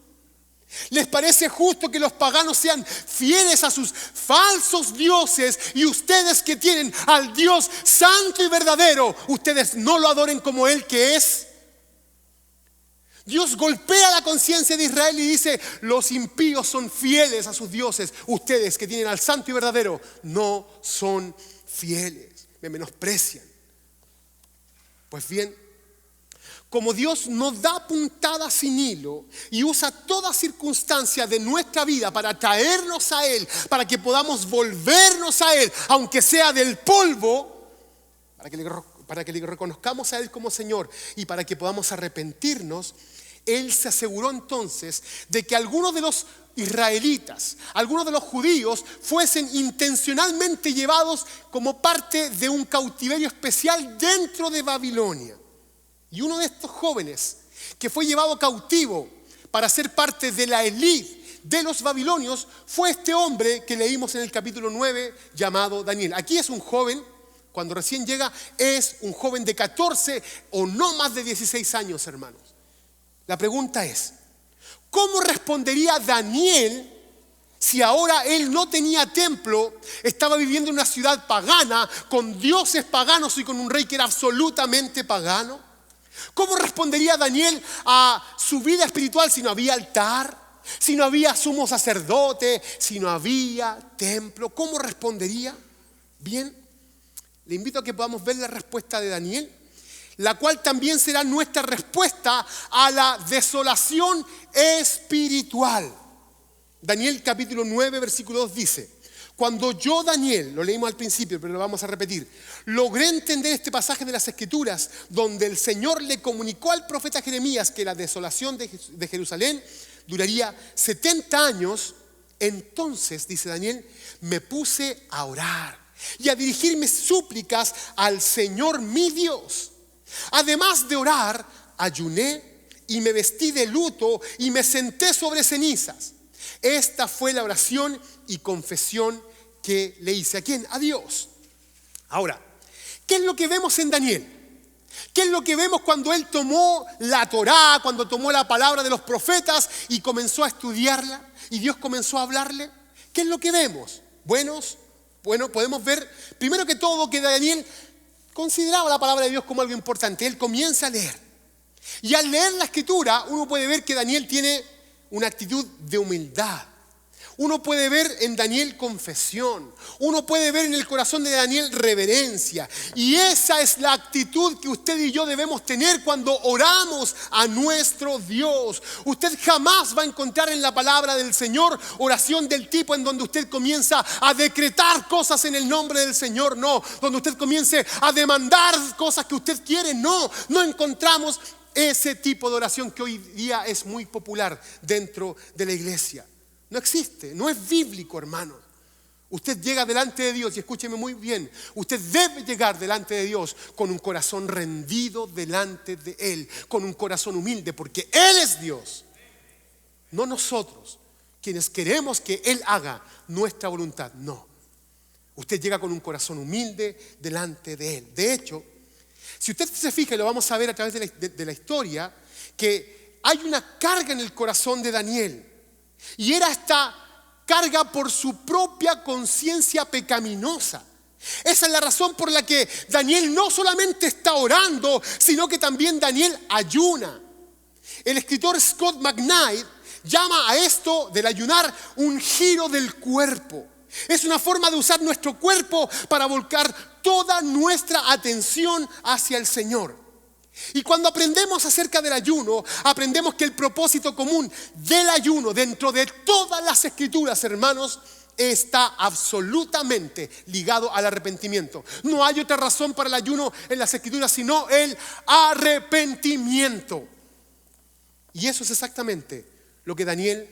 ¿Les parece justo que los paganos sean fieles a sus falsos dioses y ustedes que tienen al Dios santo y verdadero, ustedes no lo adoren como Él que es? Dios golpea la conciencia de Israel y dice: los impíos son fieles a sus dioses, ustedes que tienen al santo y verdadero no son fieles, me menosprecian. Pues bien, como Dios nos da puntada sin hilo y usa toda circunstancia de nuestra vida para traernos a Él, para que podamos volvernos a Él, aunque sea del polvo, para que le reconozcamos a Él como Señor y para que podamos arrepentirnos, Él se aseguró entonces de que algunos de los israelitas, algunos de los judíos fuesen intencionalmente llevados como parte de un cautiverio especial dentro de Babilonia. Y uno de estos jóvenes que fue llevado cautivo para ser parte de la élite de los babilonios fue este hombre que leímos en el capítulo 9 llamado Daniel. Aquí es un joven, cuando recién llega, es un joven de 14 o no más de 16 años, hermanos. La pregunta es, ¿cómo respondería Daniel si ahora él no tenía templo, estaba viviendo en una ciudad pagana, con dioses paganos y con un rey que era absolutamente pagano? ¿Cómo respondería Daniel a su vida espiritual si no había altar, si no había sumo sacerdote, si no había templo? ¿Cómo respondería? Bien, le invito a que podamos ver la respuesta de Daniel, la cual también será nuestra respuesta a la desolación espiritual. Daniel capítulo 9, versículo 2 dice: cuando yo, Daniel, lo leímos al principio, pero lo vamos a repetir, logré entender este pasaje de las Escrituras, donde el Señor le comunicó al profeta Jeremías que la desolación de Jerusalén duraría 70 años, entonces, dice Daniel, me puse a orar y a dirigir mis súplicas al Señor mi Dios. Además de orar, ayuné y me vestí de luto y me senté sobre cenizas. Esta fue la oración y confesión que le hice. ¿A quién? A Dios. Ahora, ¿qué es lo que vemos en Daniel? ¿Qué es lo que vemos cuando él tomó la Torá, cuando tomó la palabra de los profetas y comenzó a estudiarla y Dios comenzó a hablarle? ¿Qué es lo que vemos? Bueno, podemos ver primero que todo que Daniel consideraba la palabra de Dios como algo importante. Él comienza a leer. Y al leer la Escritura, uno puede ver que Daniel tiene una actitud de humildad. Uno puede ver en Daniel confesión. Uno puede ver en el corazón de Daniel reverencia. Y esa es la actitud que usted y yo debemos tener cuando oramos a nuestro Dios. Usted jamás va a encontrar en la palabra del Señor oración del tipo en donde usted comienza a decretar cosas en el nombre del Señor. No, donde usted comience a demandar cosas que usted quiere. No encontramos ese tipo de oración que hoy día es muy popular dentro de la iglesia. No existe, no es bíblico, hermanos. Usted llega delante de Dios, y escúcheme muy bien, usted debe llegar delante de Dios con un corazón rendido delante de Él, con un corazón humilde, porque Él es Dios, no nosotros, quienes queremos que Él haga nuestra voluntad. No, usted llega con un corazón humilde delante de Él. De hecho, si usted se fija, y lo vamos a ver a través de la historia, que hay una carga en el corazón de Daniel. Y era esta carga por su propia conciencia pecaminosa. Esa es la razón por la que Daniel no solamente está orando, sino que también Daniel ayuna. El escritor Scott McKnight llama a esto del ayunar un giro del cuerpo. Es una forma de usar nuestro cuerpo para volcar toda nuestra atención hacia el Señor. Y cuando aprendemos acerca del ayuno, aprendemos que el propósito común del ayuno dentro de todas las Escrituras, hermanos, está absolutamente ligado al arrepentimiento. No hay otra razón para el ayuno en las Escrituras sino el arrepentimiento. Y eso es exactamente lo que Daniel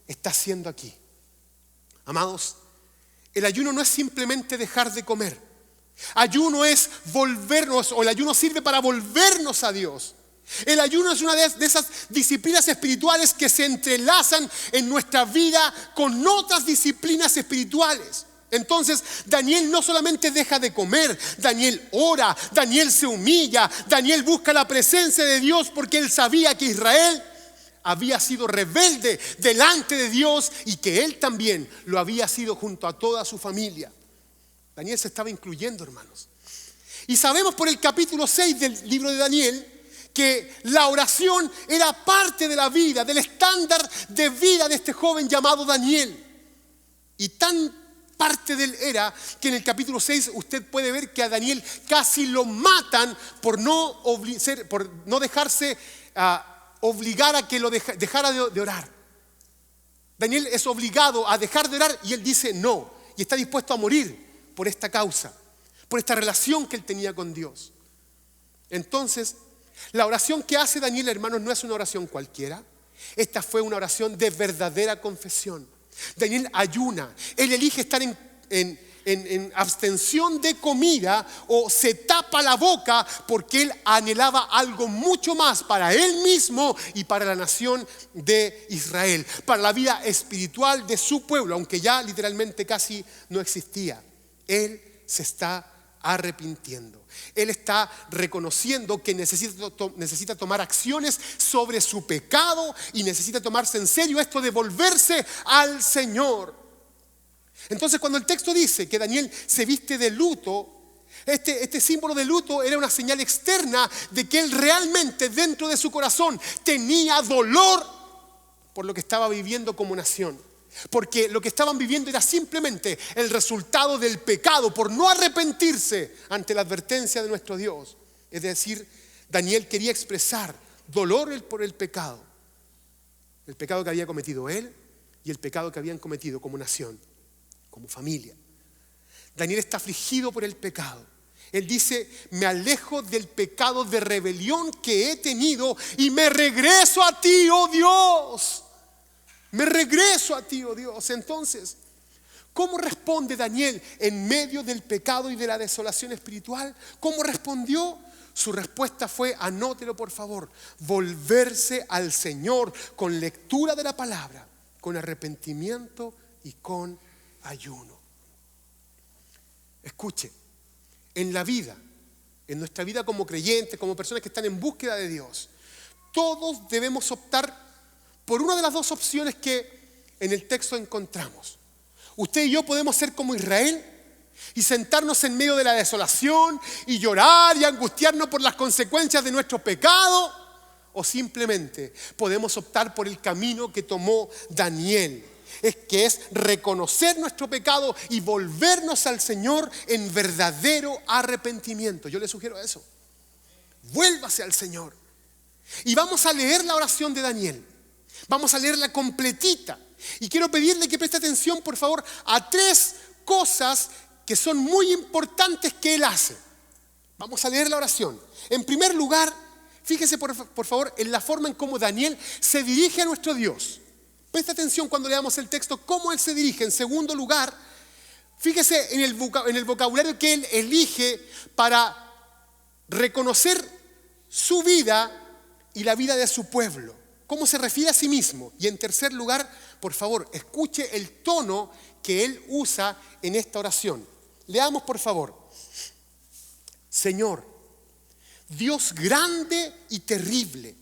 está haciendo aquí. Amados, el ayuno no es simplemente dejar de comer. Ayuno es volvernos, o el ayuno sirve para volvernos a Dios. El ayuno es una de esas disciplinas espirituales que se entrelazan en nuestra vida con otras disciplinas espirituales. Entonces, Daniel no solamente deja de comer, Daniel ora, Daniel se humilla, Daniel busca la presencia de Dios porque él sabía que Israel había sido rebelde delante de Dios y que él también lo había sido junto a toda su familia. Daniel se estaba incluyendo, hermanos. Y sabemos por el capítulo 6 del libro de Daniel que la oración era parte de la vida, del estándar de vida de este joven llamado Daniel. Y tan parte de él era que en el capítulo 6 usted puede ver que a Daniel casi lo matan por no dejarse obligar a que lo dejara de orar. Daniel es obligado a dejar de orar y él dice no, y está dispuesto a morir por esta causa, por esta relación que él tenía con Dios. Entonces, la oración que hace Daniel, hermanos, no es una oración cualquiera. Esta fue una oración de verdadera confesión. Daniel ayuna, él elige estar en abstención de comida o se tapa la boca porque él anhelaba algo mucho más para él mismo y para la nación de Israel, para la vida espiritual de su pueblo, aunque ya literalmente casi no existía. Él se está arrepintiendo. Él está reconociendo que necesita tomar acciones sobre su pecado y necesita tomarse en serio esto de volverse al Señor. Entonces, cuando el texto dice que Daniel se viste de luto, este símbolo de luto era una señal externa de que él realmente dentro de su corazón tenía dolor por lo que estaba viviendo como nación. Porque lo que estaban viviendo era simplemente el resultado del pecado por no arrepentirse ante la advertencia de nuestro Dios. Es decir, Daniel quería expresar dolor por el pecado que había cometido él y el pecado que habían cometido como nación, como familia. Daniel está afligido por el pecado. Él dice: me alejo del pecado de rebelión que he tenido y me regreso a ti, oh Dios. Me regreso a ti, oh Dios. Entonces, ¿cómo responde Daniel en medio del pecado y de la desolación espiritual? ¿Cómo respondió? Su respuesta fue, anótelo por favor, volverse al Señor con lectura de la palabra, con arrepentimiento y con ayuno. Escuche, en la vida, en nuestra vida como creyentes, como personas que están en búsqueda de Dios, todos debemos optar por una de las dos opciones que en el texto encontramos. Usted y yo podemos ser como Israel y sentarnos en medio de la desolación y llorar y angustiarnos por las consecuencias de nuestro pecado, o simplemente podemos optar por el camino que tomó Daniel, que es reconocer nuestro pecado y volvernos al Señor en verdadero arrepentimiento. Yo le sugiero eso. Vuélvase al Señor. Y vamos a leer la oración de Daniel. Vamos a leerla completita. Y quiero pedirle que preste atención, por favor, a 3 cosas que son muy importantes que él hace. Vamos a leer la oración. En primer lugar, fíjese por favor en la forma en cómo Daniel se dirige a nuestro Dios. Presta atención cuando leamos el texto, cómo él se dirige. En segundo lugar, fíjese en el vocabulario que él elige para reconocer su vida y la vida de su pueblo. Cómo se refiere a sí mismo. Y en tercer lugar, por favor, escuche el tono que él usa en esta oración. Leamos por favor. Señor, Dios grande y terrible,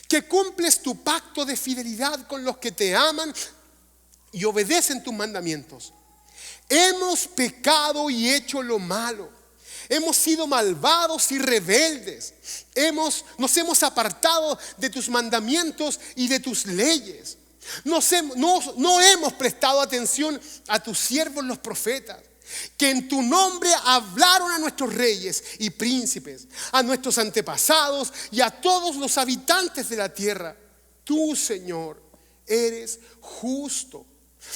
que cumples tu pacto de fidelidad con los que te aman y obedecen tus mandamientos. Hemos pecado y hecho lo malo. Hemos sido malvados y rebeldes. Nos hemos apartado de tus mandamientos y de tus leyes. No hemos prestado atención a tus siervos los profetas, que en tu nombre hablaron a nuestros reyes y príncipes, a nuestros antepasados y a todos los habitantes de la tierra. Tú, Señor, eres justo.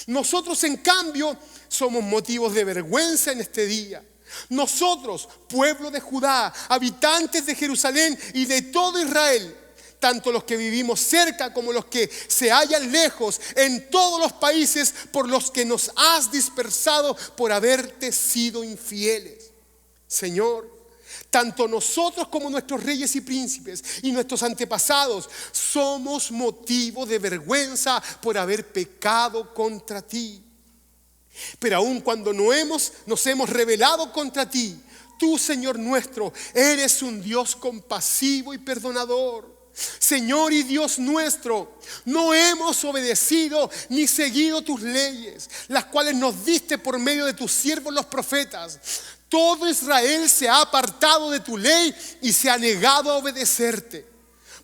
Nosotros, en cambio, somos motivos de vergüenza en este día. Nosotros, pueblo de Judá, habitantes de Jerusalén y de todo Israel, tanto los que vivimos cerca como los que se hallan lejos, en todos los países por los que nos has dispersado por haberte sido infieles. Señor, tanto nosotros como nuestros reyes y príncipes y nuestros antepasados somos motivo de vergüenza por haber pecado contra ti. Pero aun cuando nos hemos rebelado contra ti, tú, Señor nuestro, eres un Dios compasivo y perdonador. Señor y Dios nuestro, no hemos obedecido ni seguido tus leyes, las cuales nos diste por medio de tus siervos los profetas. Todo Israel se ha apartado de tu ley y se ha negado a obedecerte.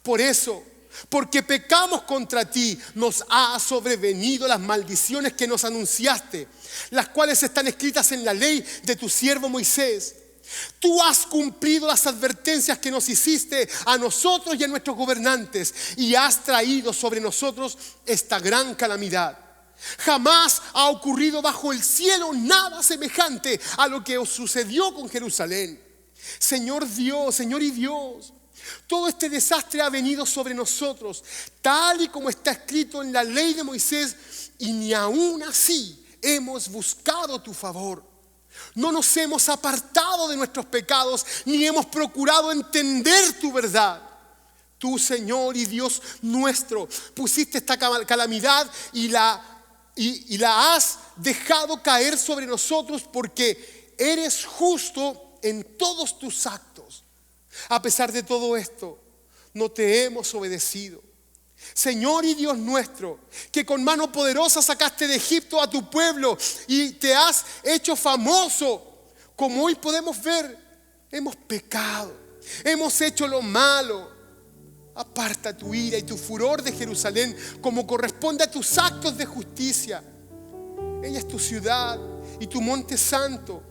Por eso, porque pecamos contra ti, nos ha sobrevenido las maldiciones que nos anunciaste, las cuales están escritas en la ley de tu siervo Moisés. Tú has cumplido las advertencias que nos hiciste a nosotros y a nuestros gobernantes y has traído sobre nosotros esta gran calamidad. Jamás ha ocurrido bajo el cielo nada semejante a lo que os sucedió con Jerusalén. Señor Dios, Señor y Dios, todo este desastre ha venido sobre nosotros, tal y como está escrito en la ley de Moisés, y ni aún así hemos buscado tu favor. No nos hemos apartado de nuestros pecados, ni hemos procurado entender tu verdad. Tú, Señor y Dios nuestro, pusiste esta calamidad y la has dejado caer sobre nosotros porque eres justo en todos tus actos. A pesar de todo esto, no te hemos obedecido. Señor y Dios nuestro, que con mano poderosa sacaste de Egipto a tu pueblo y te has hecho famoso, como hoy podemos ver, hemos pecado, hemos hecho lo malo. Aparta tu ira y tu furor de Jerusalén, como corresponde a tus actos de justicia. Ella es tu ciudad y tu monte santo.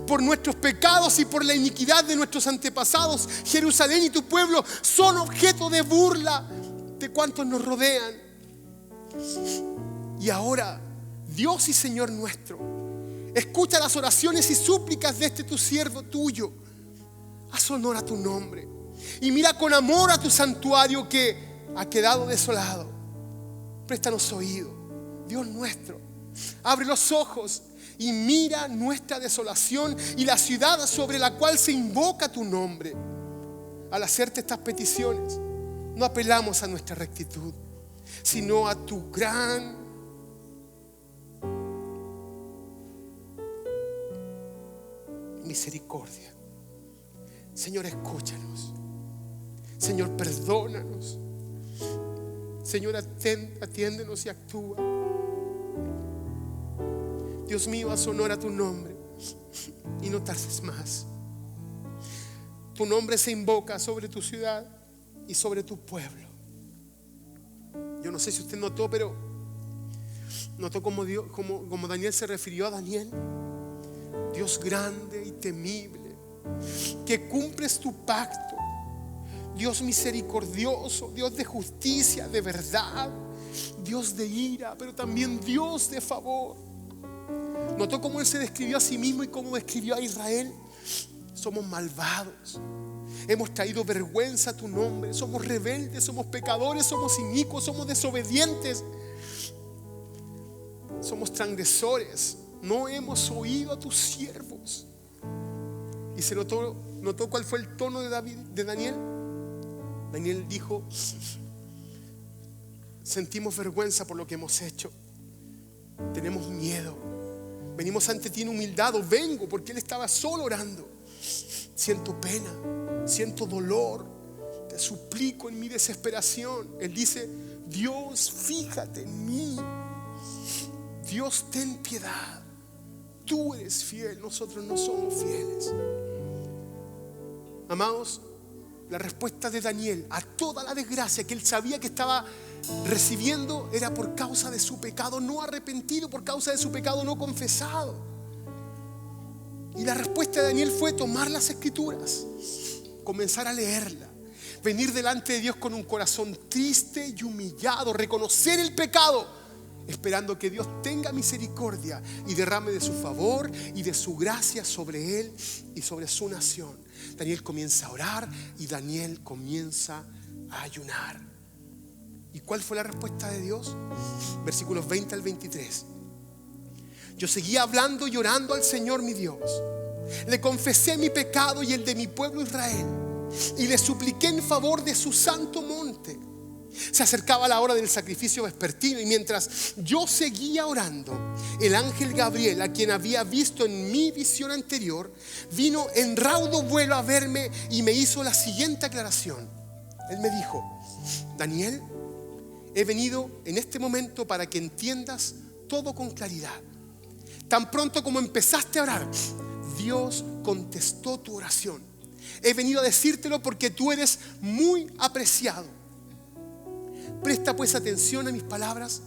Por nuestros pecados y por la iniquidad de nuestros antepasados, Jerusalén y tu pueblo son objeto de burla de cuantos nos rodean. Y ahora, Dios y Señor nuestro, escucha las oraciones y súplicas de este tu siervo tuyo. Haz honor a tu nombre y mira con amor a tu santuario que ha quedado desolado. Préstanos oído, Dios nuestro. Abre los ojos y mira nuestra desolación y la ciudad sobre la cual se invoca tu nombre. Al hacerte estas peticiones, no apelamos a nuestra rectitud, sino a tu gran misericordia. Señor, escúchanos. Señor, perdónanos. Señor, atiéndenos y actúa. Dios mío, haz honor a tu nombre y no tardes más. Tu nombre se invoca sobre tu ciudad y sobre tu pueblo. Yo no sé si usted notó, pero notó como Daniel se refirió a Daniel. Dios grande y temible, que cumples tu pacto. Dios misericordioso, Dios de justicia, de verdad, Dios de ira, pero también Dios de favor. Notó cómo él se describió a sí mismo y cómo describió a Israel. Somos malvados, hemos traído vergüenza a tu nombre, somos rebeldes, somos pecadores, somos inicuos, somos desobedientes, somos transgresores, no hemos oído a tus siervos. Y se notó cuál fue el tono de Daniel. Daniel dijo: sentimos vergüenza por lo que hemos hecho, tenemos miedo, venimos ante ti en humildad, o vengo porque él estaba solo orando. Siento pena, siento dolor, te suplico en mi desesperación. Él dice: Dios, fíjate en mí, Dios, ten piedad. Tú eres fiel, nosotros no somos fieles. Amados, la respuesta de Daniel a toda la desgracia que él sabía que estaba recibiendo era por causa de su pecado no arrepentido, por causa de su pecado no confesado. Y la respuesta de Daniel fue tomar las escrituras, comenzar a leerla, venir delante de Dios con un corazón triste y humillado, reconocer el pecado, esperando que Dios tenga misericordia y derrame de su favor y de su gracia sobre él y sobre su nación. Daniel comienza a orar y Daniel comienza a ayunar. ¿Y cuál fue la respuesta de Dios? Versículos 20 al 23. Yo seguía hablando y orando al Señor mi Dios. Le confesé mi pecado y el de mi pueblo Israel, y le supliqué en favor de su santo monte. Se acercaba la hora del sacrificio vespertino, y mientras yo seguía orando, el ángel Gabriel, a quien había visto en mi visión anterior, vino en raudo vuelo a verme y me hizo la siguiente aclaración. Él me dijo: Daniel, he venido en este momento para que entiendas todo con claridad. Tan pronto como empezaste a orar, Dios contestó tu oración. He venido a decírtelo porque tú eres muy apreciado. Presta pues atención a mis palabras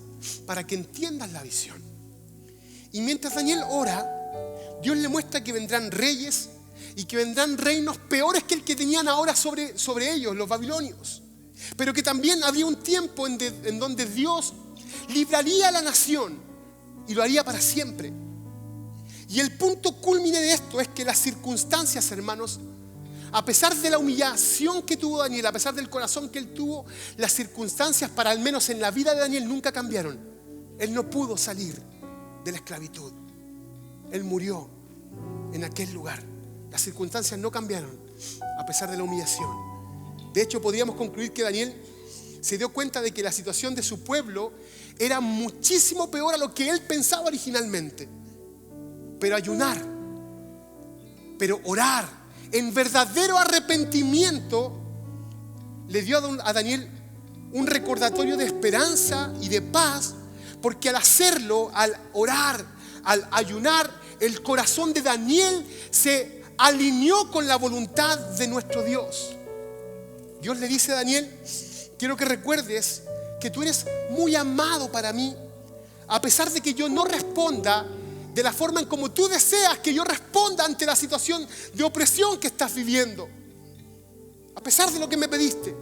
para que entiendas la visión. Y mientras Daniel ora, Dios le muestra que vendrán reyes y que vendrán reinos peores que el que tenían ahora sobre ellos, los babilonios. Pero que también habría un tiempo en donde Dios libraría a la nación y lo haría para siempre. Y el punto cúlmine de esto es que las circunstancias, hermanos, a pesar de la humillación que tuvo Daniel, a pesar del corazón que él tuvo, las circunstancias, para al menos en la vida de Daniel, nunca cambiaron. Él no pudo salir de la esclavitud. Él murió en aquel lugar. Las circunstancias no cambiaron a pesar de la humillación. De hecho, podríamos concluir que Daniel se dio cuenta de que la situación de su pueblo era muchísimo peor a lo que él pensaba originalmente. Pero ayunar, Pero orar en verdadero arrepentimiento le dio a Daniel un recordatorio de esperanza y de paz, porque al hacerlo, al orar, al ayunar, el corazón de Daniel se alineó con la voluntad de nuestro Dios. Dios le dice a Daniel: quiero que recuerdes que tú eres muy amado para mí, a pesar de que yo no responda de la forma en como tú deseas que yo responda ante la situación de opresión que estás viviendo, a pesar de lo que me pediste.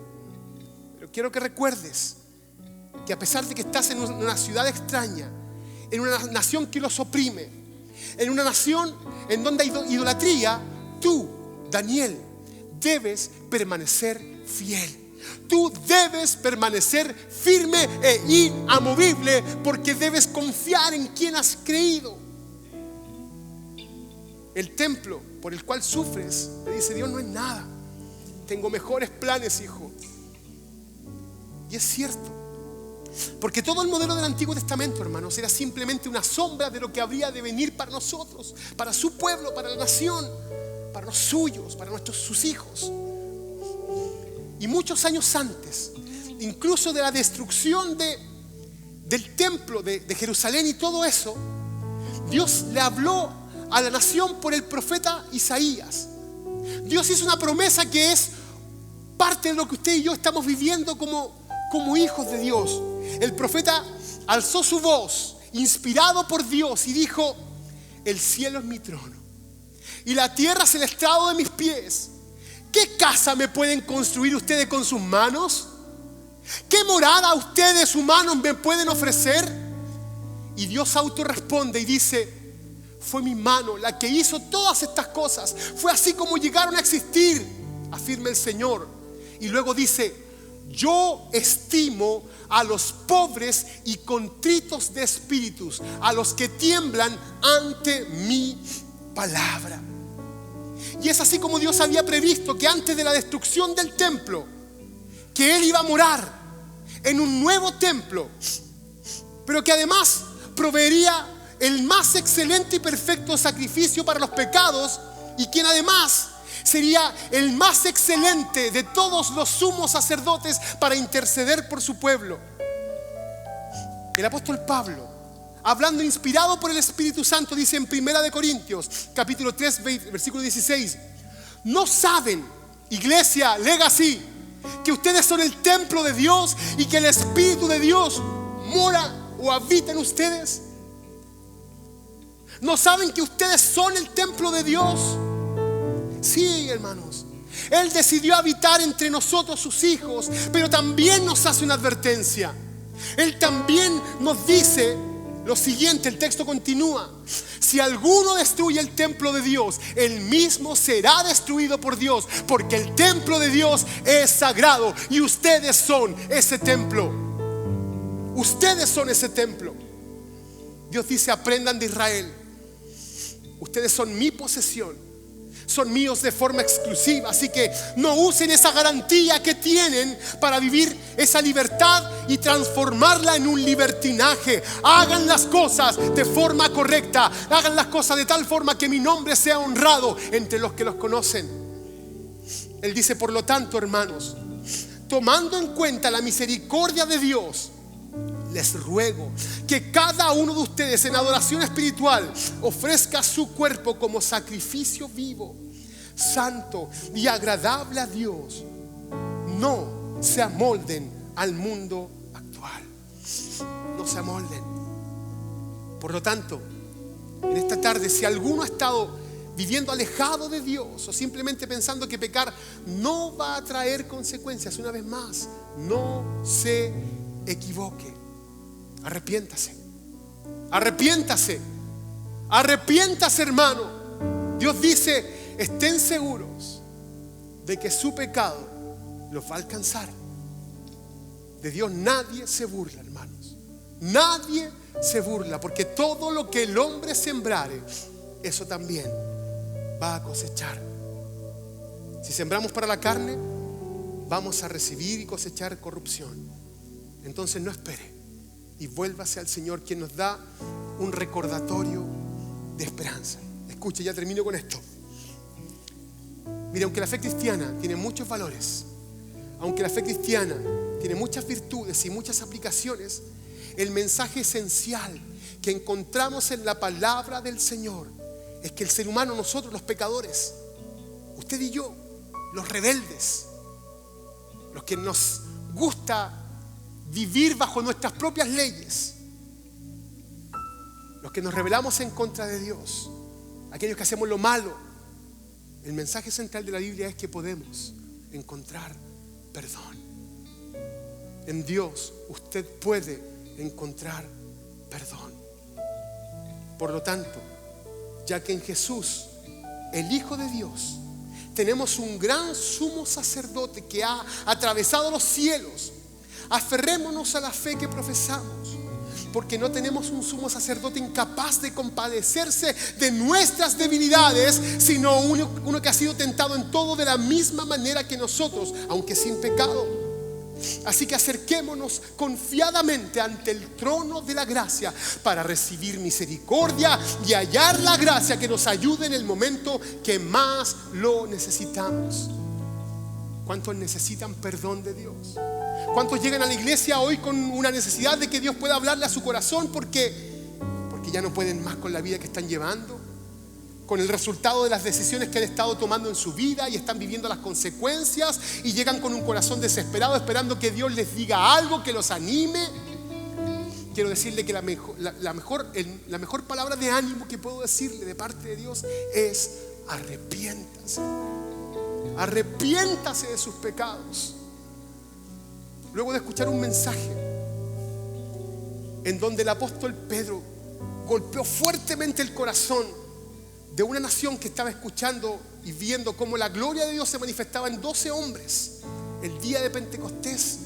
Pero quiero que recuerdes que a pesar de que estás en una ciudad extraña, en una nación que los oprime, en una nación en donde hay idolatría, tú, Daniel, debes permanecer fiel. Tú debes permanecer firme e inamovible, porque debes confiar en quien has creído. El templo por el cual sufres, le dice Dios, no es nada. Tengo mejores planes, hijo. Y es cierto, porque todo el modelo del Antiguo Testamento, hermanos, era simplemente una sombra de lo que habría de venir para nosotros, para su pueblo, para la nación, para los suyos, para sus hijos. Y muchos años antes, incluso de la destrucción del templo de Jerusalén y todo eso, Dios le habló a la nación por el profeta Isaías. Dios hizo una promesa que es parte de lo que usted y yo estamos viviendo como hijos de Dios. El profeta alzó su voz, inspirado por Dios, y dijo: el cielo es mi trono y la tierra es el estrado de mis pies. ¿Qué casa me pueden construir ustedes con sus manos? ¿Qué morada ustedes humanos me pueden ofrecer? Y Dios autorresponde y dice: fue mi mano la que hizo todas estas cosas. Fue así como llegaron a existir, afirma el Señor. Y luego dice: yo estimo a los pobres y contritos de espíritus, a los que tiemblan ante mi palabra. Y es así como Dios había previsto que antes de la destrucción del templo, que Él iba a morar en un nuevo templo, pero que además proveería el más excelente y perfecto sacrificio para los pecados, y quien además sería el más excelente de todos los sumos sacerdotes para interceder por su pueblo. El apóstol Pablo, hablando inspirado por el Espíritu Santo, dice en 1 Corintios capítulo 3 versículo 16: ¿no saben, iglesia Legacy, que ustedes son el templo de Dios y que el Espíritu de Dios mora o habita en ustedes? ¿No saben que ustedes son el templo de Dios? Sí, hermanos, Él decidió habitar entre nosotros, sus hijos, pero también nos hace una advertencia. Él también nos dice lo siguiente, el texto continúa: si alguno destruye el templo de Dios, él mismo será destruido por Dios, porque el templo de Dios es sagrado y ustedes son ese templo. Ustedes son ese templo. Dios dice: aprendan de Israel. Ustedes son mi posesión, son míos de forma exclusiva, así que no usen esa garantía que tienen para vivir esa libertad y transformarla en un libertinaje. Hagan las cosas de forma correcta, hagan las cosas de tal forma que mi nombre sea honrado entre los que los conocen. Él dice: por lo tanto, hermanos, tomando en cuenta la misericordia de Dios, les ruego que cada uno de ustedes en adoración espiritual ofrezca su cuerpo como sacrificio vivo, santo y agradable a Dios. No se amolden al mundo actual. No se amolden. Por lo tanto, en esta tarde, si alguno ha estado viviendo alejado de Dios o simplemente pensando que pecar no va a traer consecuencias, una vez más, no se equivoque. Arrepiéntase, arrepiéntase, arrepiéntase, hermano. Dios dice: estén seguros de que su pecado los va a alcanzar. De Dios nadie se burla, hermanos. Nadie se burla, porque todo lo que el hombre sembrare, eso también va a cosechar. Si sembramos para la carne, vamos a recibir y cosechar corrupción. Entonces no espere y vuélvase al Señor, quien nos da un recordatorio de esperanza. Escuche, ya termino con esto. Mire, aunque la fe cristiana tiene muchos valores, aunque la fe cristiana tiene muchas virtudes y muchas aplicaciones, el mensaje esencial que encontramos en la palabra del Señor es que el ser humano, nosotros los pecadores, usted y yo, los rebeldes, los que nos gusta vivir bajo nuestras propias leyes, los que nos rebelamos en contra de Dios, aquellos que hacemos lo malo, el mensaje central de la Biblia es que podemos encontrar perdón. En Dios usted puede encontrar perdón. Por lo tanto, ya que en Jesús, el Hijo de Dios, tenemos un gran sumo sacerdote que ha atravesado los cielos, aferrémonos a la fe que profesamos, porque no tenemos un sumo sacerdote incapaz de compadecerse de nuestras debilidades, sino uno que ha sido tentado en todo de la misma manera que nosotros, aunque sin pecado. Así que acerquémonos confiadamente ante el trono de la gracia para recibir misericordia y hallar la gracia que nos ayude en el momento que más lo necesitamos. ¿Cuántos necesitan perdón de Dios? ¿Cuántos llegan a la iglesia hoy con una necesidad de que Dios pueda hablarle a su corazón porque ya no pueden más con la vida que están llevando, con el resultado de las decisiones que han estado tomando en su vida y están viviendo las consecuencias, y llegan con un corazón desesperado esperando que Dios les diga algo que los anime? Quiero decirle que la mejor palabra de ánimo que puedo decirle de parte de Dios es: arrepiéntase. Arrepiéntase de sus pecados. Luego de escuchar un mensaje en donde el apóstol Pedro golpeó fuertemente el corazón de una nación que estaba escuchando y viendo cómo la gloria de Dios se manifestaba en 12 hombres el día de Pentecostés,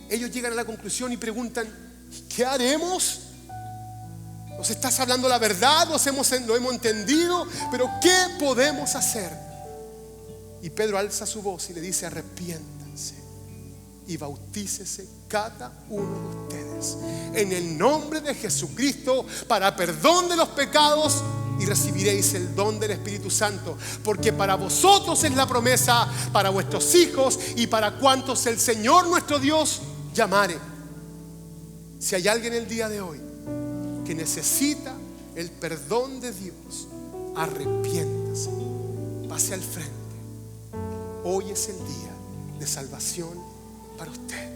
ellos llegan a la conclusión y preguntan: ¿qué haremos? ¿Nos estás hablando la verdad? Lo hemos entendido, pero ¿qué podemos hacer? Y Pedro alza su voz y le dice: arrepiéntanse y bautícese cada uno de ustedes en el nombre de Jesucristo para perdón de los pecados, y recibiréis el don del Espíritu Santo, porque para vosotros es la promesa, para vuestros hijos y para cuantos el Señor nuestro Dios llamare. Si hay alguien el día de hoy que necesita el perdón de Dios, arrepiéntase, pase al frente. Hoy es el día de salvación para usted.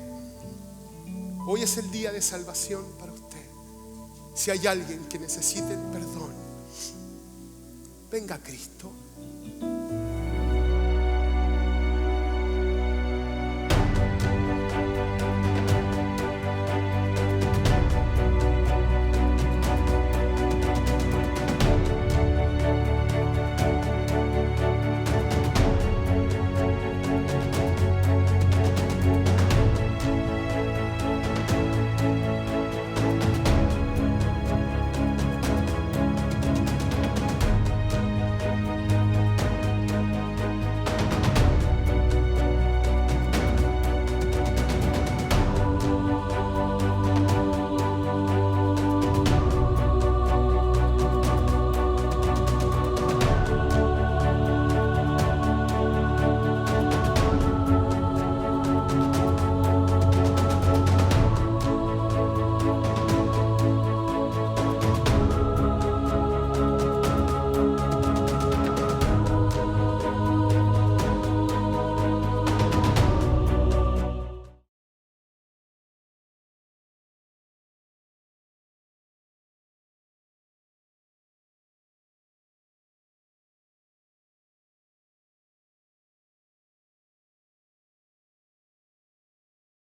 Hoy es el día de salvación para usted. Si hay alguien que necesite el perdón, venga a Cristo.